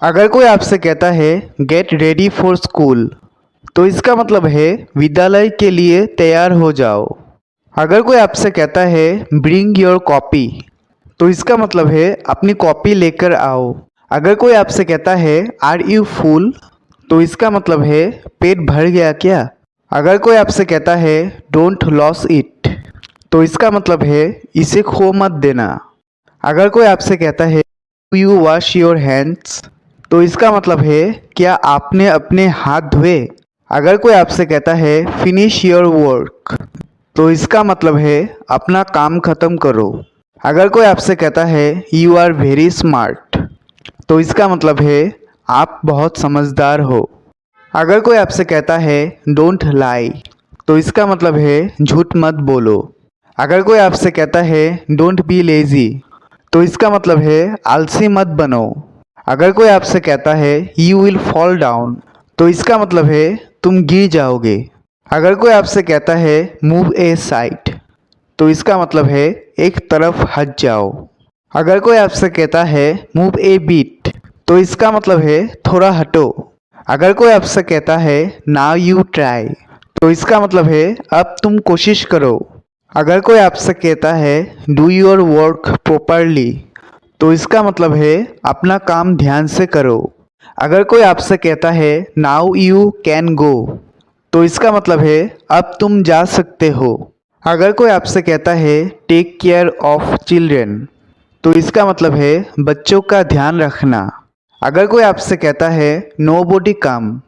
अगर कोई आपसे कहता है गेट रेडी फॉर स्कूल, तो इसका मतलब है विद्यालय के लिए तैयार हो जाओ। अगर कोई आपसे कहता है ब्रिंग योर कॉपी, तो इसका मतलब है अपनी कॉपी लेकर आओ। अगर कोई आपसे कहता है आर यू फुल, तो इसका मतलब है पेट भर गया क्या। अगर कोई आपसे कहता है डोंट लॉस इट, तो इसका मतलब है इसे खो मत देना। अगर कोई आपसे कहता है यू वॉश योर हैंड्स, तो इसका मतलब है क्या आपने अपने हाथ धोए। अगर कोई आपसे कहता है फिनिश योर वर्क, तो इसका मतलब है अपना काम खत्म करो। अगर कोई आपसे कहता है यू आर वेरी स्मार्ट, तो इसका मतलब है आप बहुत समझदार हो। अगर कोई आपसे कहता है डोंट लाई, तो इसका मतलब है झूठ मत बोलो। अगर कोई आपसे कहता है डोंट बी लेजी, तो इसका मतलब है आलसी मत बनो। अगर कोई आपसे कहता है यू विल फॉल डाउन, तो इसका मतलब है तुम गिर जाओगे। अगर कोई आपसे कहता है मूव ए साइड, तो इसका मतलब है एक तरफ हट जाओ। अगर कोई आपसे कहता है मूव ए बीट, तो इसका मतलब है थोड़ा हटो। अगर कोई आपसे कहता है नाउ यू ट्राई, तो इसका मतलब है अब तुम कोशिश करो। अगर कोई आपसे कहता है डू योर वर्क प्रॉपरली, तो इसका मतलब है अपना काम ध्यान से करो। अगर कोई आपसे कहता है नाउ यू कैन गो, तो इसका मतलब है अब तुम जा सकते हो। अगर कोई आपसे कहता है टेक केयर ऑफ चिल्ड्रेन, तो इसका मतलब है बच्चों का ध्यान रखना। अगर कोई आपसे कहता है नो बॉडी कम,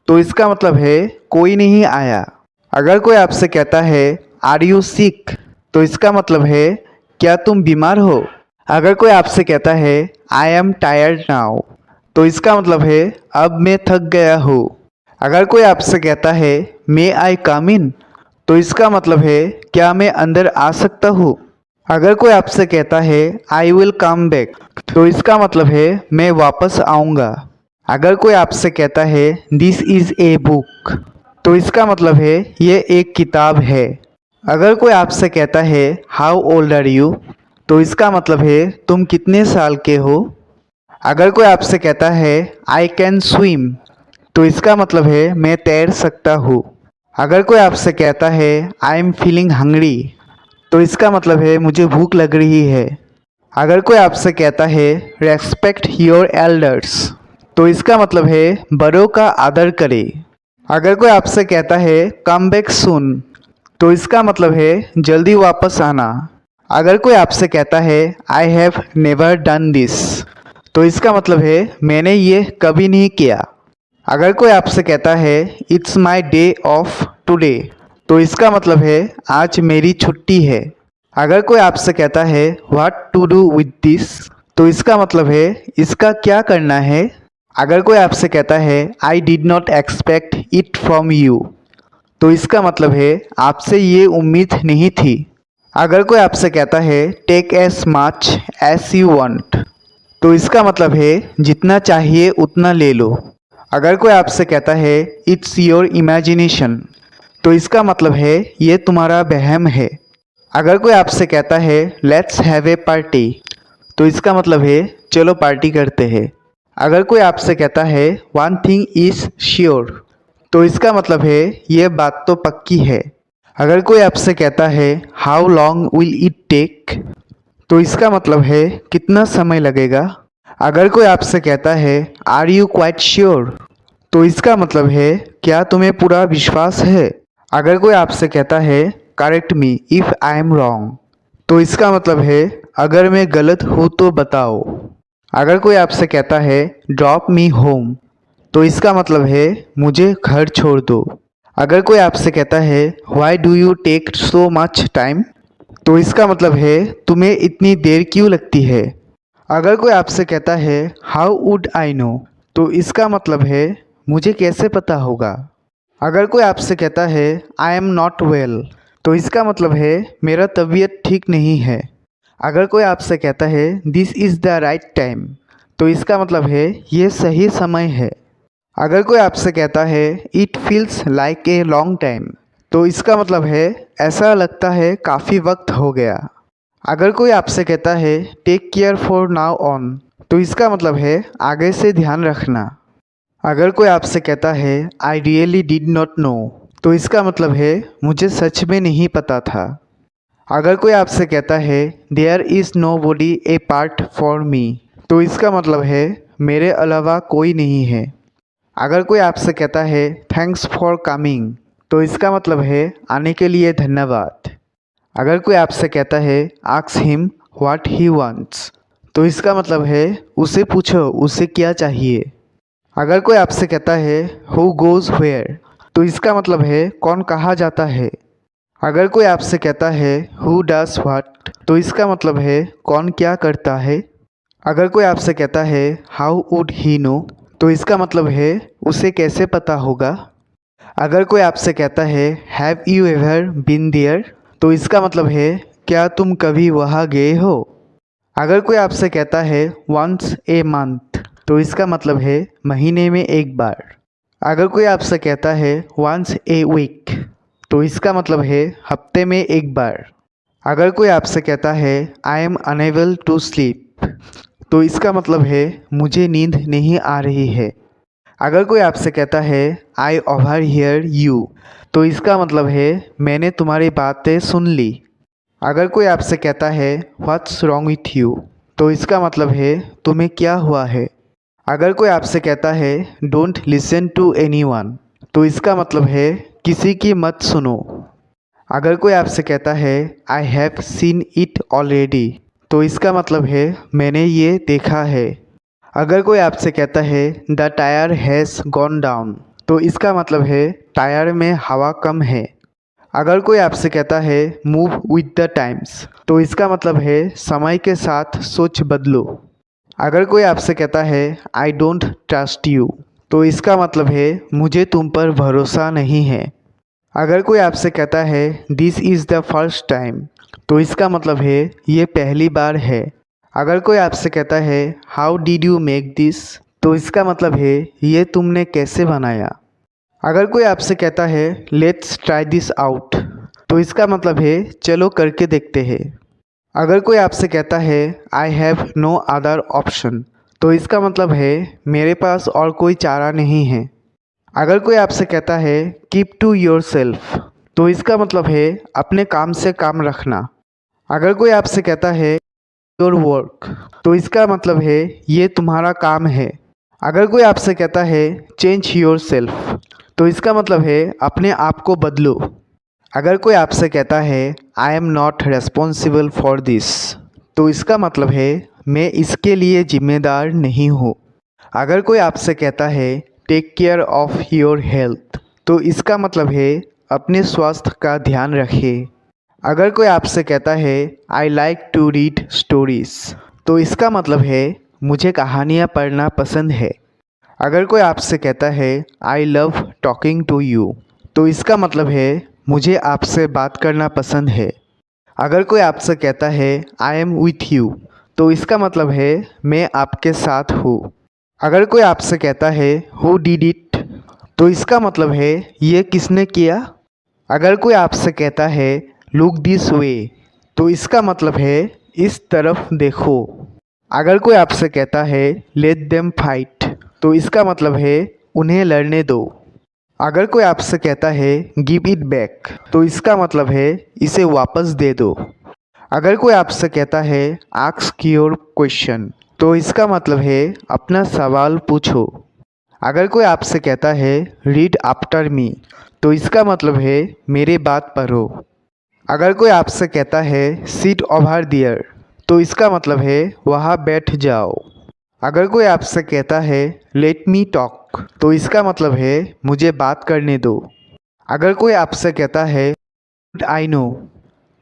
तो इसका मतलब है कोई नहीं आया। अगर कोई आपसे कहता है आर यू सिक, तो इसका मतलब है क्या तुम बीमार हो। अगर कोई आपसे कहता है आई एम टायर्ड नाउ, तो इसका मतलब है अब मैं थक गया हूँ। अगर कोई आपसे कहता है मे आई कम इन, तो इसका मतलब है क्या मैं अंदर आ सकता हूँ। अगर कोई आपसे कहता है आई विल कम बैक, तो इसका मतलब है मैं वापस आऊँगा। अगर कोई आपसे कहता है दिस इज़ ए बुक, तो इसका मतलब है ये एक किताब है। अगर कोई आपसे कहता है हाउ ओल्ड आर यू, तो इसका मतलब है तुम कितने साल के हो। अगर कोई आपसे कहता है आई कैन स्विम, तो इसका मतलब है मैं तैर सकता हूँ। अगर कोई आपसे कहता है आई एम फीलिंग हंग्री, तो इसका मतलब है मुझे भूख लग रही है। अगर कोई आपसे कहता है रेस्पेक्ट योर एल्डर्स, तो इसका मतलब है बड़ों का आदर करें। अगर कोई आपसे कहता है कम बैक सून, तो इसका मतलब है जल्दी वापस आना। अगर कोई आपसे कहता है I have never done this, तो इसका मतलब है मैंने ये कभी नहीं किया। अगर कोई आपसे कहता है it's my day of today, तो इसका मतलब है आज मेरी छुट्टी है। अगर कोई आपसे कहता है what to do with this, तो इसका मतलब है इसका क्या करना है। अगर कोई आपसे कहता है I did not expect it from you, तो इसका मतलब है आपसे ये उम्मीद नहीं थी। अगर कोई आपसे कहता है take as much as you want, तो इसका मतलब है जितना चाहिए उतना ले लो। अगर कोई आपसे कहता है इट्स योर इमेजिनेशन, तो इसका मतलब है ये तुम्हारा वहम है। अगर कोई आपसे कहता है लेट्स हैव ए पार्टी, तो इसका मतलब है चलो पार्टी करते हैं। अगर कोई आपसे कहता है वन थिंग इज श्योर, तो इसका मतलब है ये बात तो पक्की है। अगर कोई आपसे कहता है how long will it take, तो इसका मतलब है कितना समय लगेगा। अगर कोई आपसे कहता है आर यू क्वाइट श्योर, तो इसका मतलब है क्या तुम्हें पूरा विश्वास है। अगर कोई आपसे कहता है correct me if I am wrong, तो इसका मतलब है अगर मैं गलत हूँ तो बताओ। अगर कोई आपसे कहता है ड्रॉप मी होम, तो इसका मतलब है मुझे घर छोड़ दो। अगर कोई आपसे कहता है why do you take so much time, तो इसका मतलब है तुम्हें इतनी देर क्यों लगती है। अगर कोई आपसे कहता है हाउ वुड आई नो, तो इसका मतलब है मुझे कैसे पता होगा। अगर कोई आपसे कहता है आई एम नॉट वेल, तो इसका मतलब है मेरा तबीयत ठीक नहीं है। अगर कोई आपसे कहता है this is the right time, तो इसका मतलब है ये सही समय है। अगर कोई आपसे कहता है it feels like a long time, तो इसका मतलब है ऐसा लगता है काफ़ी वक्त हो गया। अगर कोई आपसे कहता है take care for now on, तो इसका मतलब है आगे से ध्यान रखना। अगर कोई आपसे कहता है I really did not know, तो इसका मतलब है मुझे सच में नहीं पता था। अगर कोई आपसे कहता है there is nobody a part for me, तो इसका मतलब है मेरे अलावा कोई नहीं है। अगर कोई आपसे कहता है थैंक्स फॉर कमिंग, तो इसका मतलब है आने के लिए धन्यवाद। अगर कोई आपसे कहता है ask him what he wants, तो इसका मतलब है उसे पूछो उसे क्या चाहिए। अगर कोई आपसे कहता है हु गोज़ वेयर, तो इसका मतलब है कौन कहाँ जाता है। अगर कोई आपसे कहता है हु डज व्हाट, तो इसका मतलब है कौन क्या करता है। अगर कोई आपसे कहता है हाउ वुड ही नो, तो इसका मतलब है उसे कैसे पता होगा। अगर कोई आपसे कहता है have you ever been there, तो इसका मतलब है क्या तुम कभी वहाँ गए हो। अगर कोई आपसे कहता है वंस ए मंथ, तो इसका मतलब है महीने में एक बार। अगर कोई आपसे कहता है वंस ए वीक, तो इसका मतलब है हफ्ते में एक बार। अगर कोई आपसे कहता है I am unable to sleep, तो इसका मतलब है मुझे नींद नहीं आ रही है। अगर कोई आपसे कहता है आई ओवर हियर यू, तो इसका मतलब है मैंने तुम्हारी बातें सुन ली। अगर कोई आपसे कहता है व्हाट्स रॉन्ग विथ यू, तो इसका मतलब है तुम्हें क्या हुआ है। अगर कोई आपसे कहता है डोंट लिसन टू एनीवन, तो इसका मतलब है किसी की मत सुनो। अगर कोई आपसे कहता है I have seen it already, तो इसका मतलब है मैंने ये देखा है। अगर कोई आपसे कहता है the tyre has gone down, तो इसका मतलब है टायर में हवा कम है। अगर कोई आपसे कहता है मूव विद द टाइम्स, तो इसका मतलब है समय के साथ सोच बदलो। अगर कोई आपसे कहता है आई डोंट ट्रस्ट यू, तो इसका मतलब है मुझे तुम पर भरोसा नहीं है। अगर कोई आपसे कहता है this is the first time, तो इसका मतलब है ये पहली बार है। अगर कोई आपसे कहता है how did you make this, तो इसका मतलब है ये तुमने कैसे बनाया। अगर कोई आपसे कहता है लेट्स ट्राई दिस आउट, तो इसका मतलब है चलो करके देखते हैं। अगर कोई आपसे कहता है I have no other option, तो इसका मतलब है मेरे पास और कोई चारा नहीं है। अगर कोई आपसे कहता है कीप टू योर सेल्फ, तो इसका मतलब है अपने काम से काम रखना। अगर कोई आपसे कहता है योर वर्क, तो इसका मतलब है ये तुम्हारा काम है। अगर कोई आपसे कहता है चेंज योर सेल्फ, तो इसका मतलब है अपने आप को बदलो। अगर कोई आपसे कहता है I am not responsible for this, तो इसका मतलब है मैं इसके लिए जिम्मेदार नहीं हूँ। अगर कोई आपसे कहता है take care of your health, तो इसका मतलब है अपने स्वास्थ्य का ध्यान रखें। अगर कोई आपसे कहता है I like to read stories, तो इसका मतलब है मुझे कहानियाँ पढ़ना पसंद है। अगर कोई आपसे कहता है I love talking to you, तो इसका मतलब है मुझे आपसे बात करना पसंद है। अगर कोई आपसे कहता है आई एम विथ यू, तो इसका मतलब है मैं आपके साथ हूँ। अगर कोई आपसे कहता है हु डिड इट, तो इसका मतलब है ये किसने किया। अगर कोई आपसे कहता है लुक दिस वे, तो इसका मतलब है इस तरफ देखो। अगर कोई आपसे कहता है लेट देम फाइट, तो इसका मतलब है उन्हें लड़ने दो। अगर कोई आपसे कहता है गिव इट बैक, तो इसका मतलब है इसे वापस दे दो। अगर कोई आपसे कहता है आस्क योर क्वेश्चन, तो इसका मतलब है अपना सवाल पूछो। अगर कोई आपसे कहता है रीड आफ्टर मी, तो इसका मतलब है मेरे बात पढ़ो। अगर कोई आपसे कहता है सिट ओवर देयर, तो इसका मतलब है वहाँ बैठ जाओ। अगर कोई आपसे कहता है लेट मी टॉक, तो इसका मतलब है मुझे बात करने दो। अगर कोई आपसे कहता है आई नो,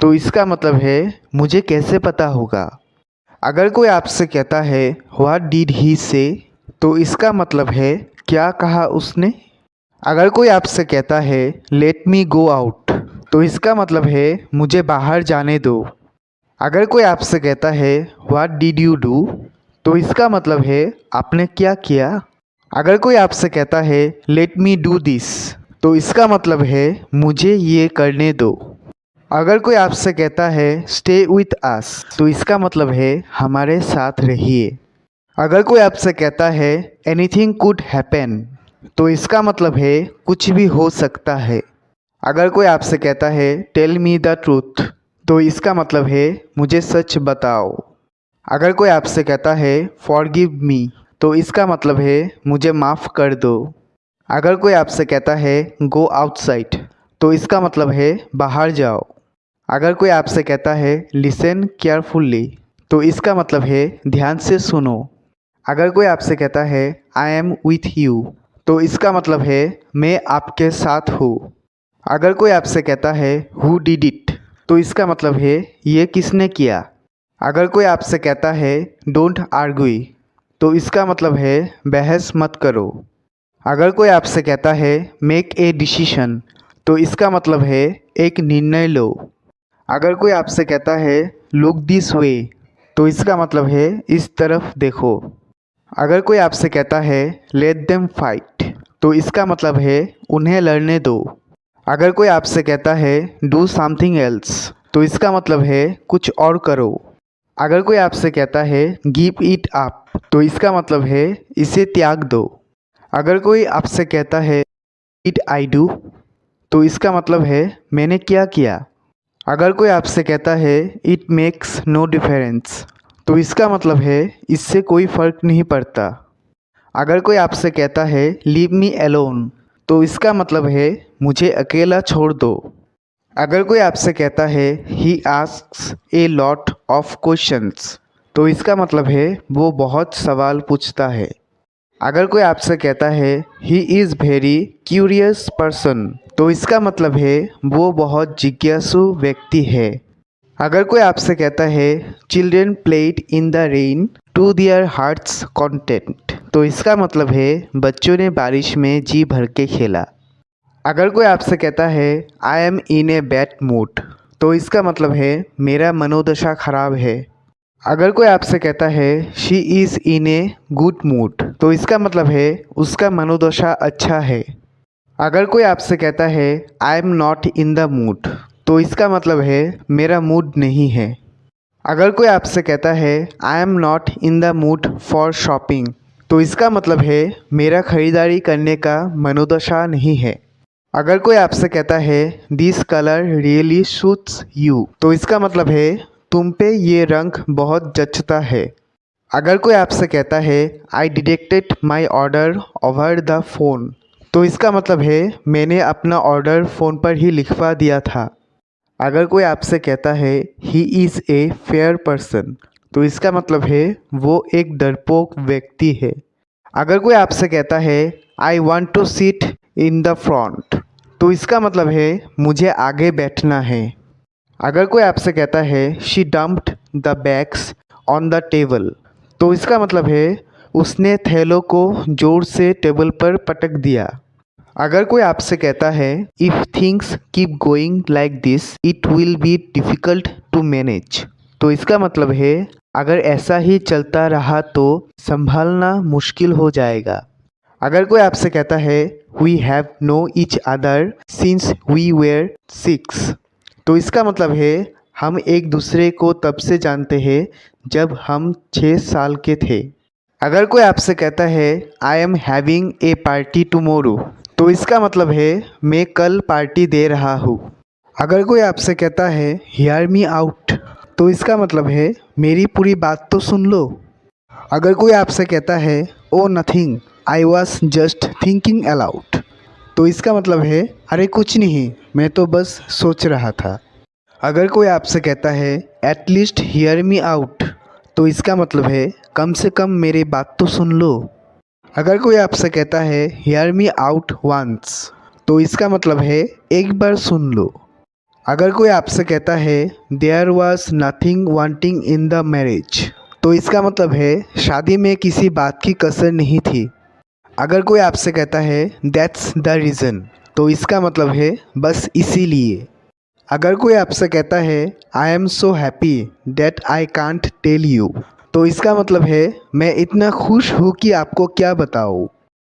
तो इसका मतलब है मुझे कैसे पता होगा। अगर कोई आपसे कहता है व्हाट डिड ही से, तो इसका मतलब है क्या कहा उसने। अगर कोई आपसे कहता है लेट मी गो आउट, तो इसका मतलब है मुझे बाहर जाने दो। अगर कोई आपसे कहता है व्हाट डिड यू डू, तो इसका मतलब है आपने क्या किया। अगर कोई आपसे कहता है लेट मी डू दिस, तो इसका मतलब है मुझे ये करने दो। अगर कोई आपसे कहता है स्टे विथ अस, तो इसका मतलब है हमारे साथ रहिए। अगर कोई आपसे कहता है एनीथिंग कुड हैपन, तो इसका मतलब है कुछ भी हो सकता है। अगर कोई आपसे कहता है टेल मी द ट्रूथ, तो इसका मतलब है मुझे सच बताओ। अगर कोई आपसे कहता है फॉरगिव मी, तो इसका मतलब है मुझे माफ़ कर दो। अगर कोई आपसे कहता है गो आउटसाइड, तो इसका मतलब है बाहर जाओ। अगर कोई आपसे कहता है लिसन केयरफुल्ली, तो इसका मतलब है ध्यान से सुनो। अगर कोई आपसे कहता है आई एम विथ यू, तो इसका मतलब है मैं आपके साथ हूँ। अगर कोई आपसे कहता है हु डिड इट, तो इसका मतलब है ये किसने किया। अगर कोई आपसे कहता है डोंट आर्ग्यू, तो इसका मतलब है बहस मत करो। अगर कोई आपसे कहता है मेक ए डिसीशन, तो इसका मतलब है एक निर्णय लो। अगर कोई आपसे कहता है लुक दिस वे, तो इसका मतलब है इस तरफ देखो। अगर कोई आपसे कहता है लेट देम फाइट, तो इसका मतलब है उन्हें लड़ने दो। अगर कोई आपसे कहता है डू समथिंग एल्स, तो इसका मतलब है कुछ और करो। अगर कोई आपसे कहता है गिव इट अप, तो इसका मतलब है इसे त्याग दो। अगर कोई आपसे कहता है इट आई डू, तो इसका मतलब है मैंने क्या किया। अगर कोई आपसे कहता है इट मेक्स नो डिफरेंस, तो इसका मतलब है इससे कोई फ़र्क नहीं पड़ता। अगर कोई आपसे कहता है लीव मी एलोन, तो इसका मतलब है मुझे अकेला छोड़ दो। अगर कोई आपसे कहता है ही asks a lot of questions, तो इसका मतलब है वो बहुत सवाल पूछता है। अगर कोई आपसे कहता है he is very curious person, तो इसका मतलब है वो बहुत जिज्ञासु व्यक्ति है। अगर कोई आपसे कहता है children played in the rain to their hearts content, तो इसका मतलब है बच्चों ने बारिश में जी भर के खेला। अगर कोई आपसे कहता है I M in a bad mood, तो इसका मतलब है मेरा मनोदशा खराब है। अगर कोई आपसे कहता है she is in a good mood, तो इसका मतलब है उसका मनोदशा अच्छा है। अगर कोई आपसे कहता है I am not in the mood, तो इसका मतलब है मेरा मूड नहीं है। अगर कोई आपसे कहता है I am not in the mood for shopping, तो इसका मतलब है मेरा खरीदारी करने का मनोदशा नहीं है। अगर कोई आपसे कहता है this colour really suits you, तो इसका मतलब है तुम पे ये रंग बहुत जचता है। अगर कोई आपसे कहता है I detected my order over the phone, तो इसका मतलब है मैंने अपना ऑर्डर फ़ोन पर ही लिखवा दिया था। अगर कोई आपसे कहता है he is a fair person, तो इसका मतलब है वो एक डरपोक व्यक्ति है। अगर कोई आपसे कहता है I want to sit in the front, तो इसका मतलब है मुझे आगे बैठना है। अगर कोई आपसे कहता है she dumped the bags on the table, तो इसका मतलब है उसने थैलों को जोर से टेबल पर पटक दिया। अगर कोई आपसे कहता है if things keep going like this it will be difficult to manage, तो इसका मतलब है अगर ऐसा ही चलता रहा तो संभालना मुश्किल हो जाएगा। अगर कोई आपसे कहता है we have know each other since we were 6, तो इसका मतलब है हम एक दूसरे को तब से जानते हैं जब हम 6 साल के थे। अगर कोई आपसे कहता है I am having a party tomorrow, तो इसका मतलब है मैं कल पार्टी दे रहा हूँ। अगर कोई आपसे कहता है हियर मी आउट, तो इसका मतलब है मेरी पूरी बात तो सुन लो। अगर कोई आपसे कहता है ओ nothing I was just thinking allowed, तो इसका मतलब है अरे कुछ नहीं, मैं तो बस सोच रहा था। अगर कोई आपसे कहता है एटलीस्ट हियर मी आउट, तो इसका मतलब है कम से कम मेरी बात तो सुन लो। अगर कोई आपसे कहता है हियर मी आउट वंस, तो इसका मतलब है एक बार सुन लो। अगर कोई आपसे कहता है there was nothing wanting in the marriage, तो इसका मतलब है शादी में किसी बात की कसर नहीं थी। अगर कोई आपसे कहता है दैट्स द रीज़न, तो इसका मतलब है बस इसीलिए। अगर कोई आपसे कहता है I am so happy that I can't tell you, तो इसका मतलब है मैं इतना खुश हूँ कि आपको क्या बताऊँ।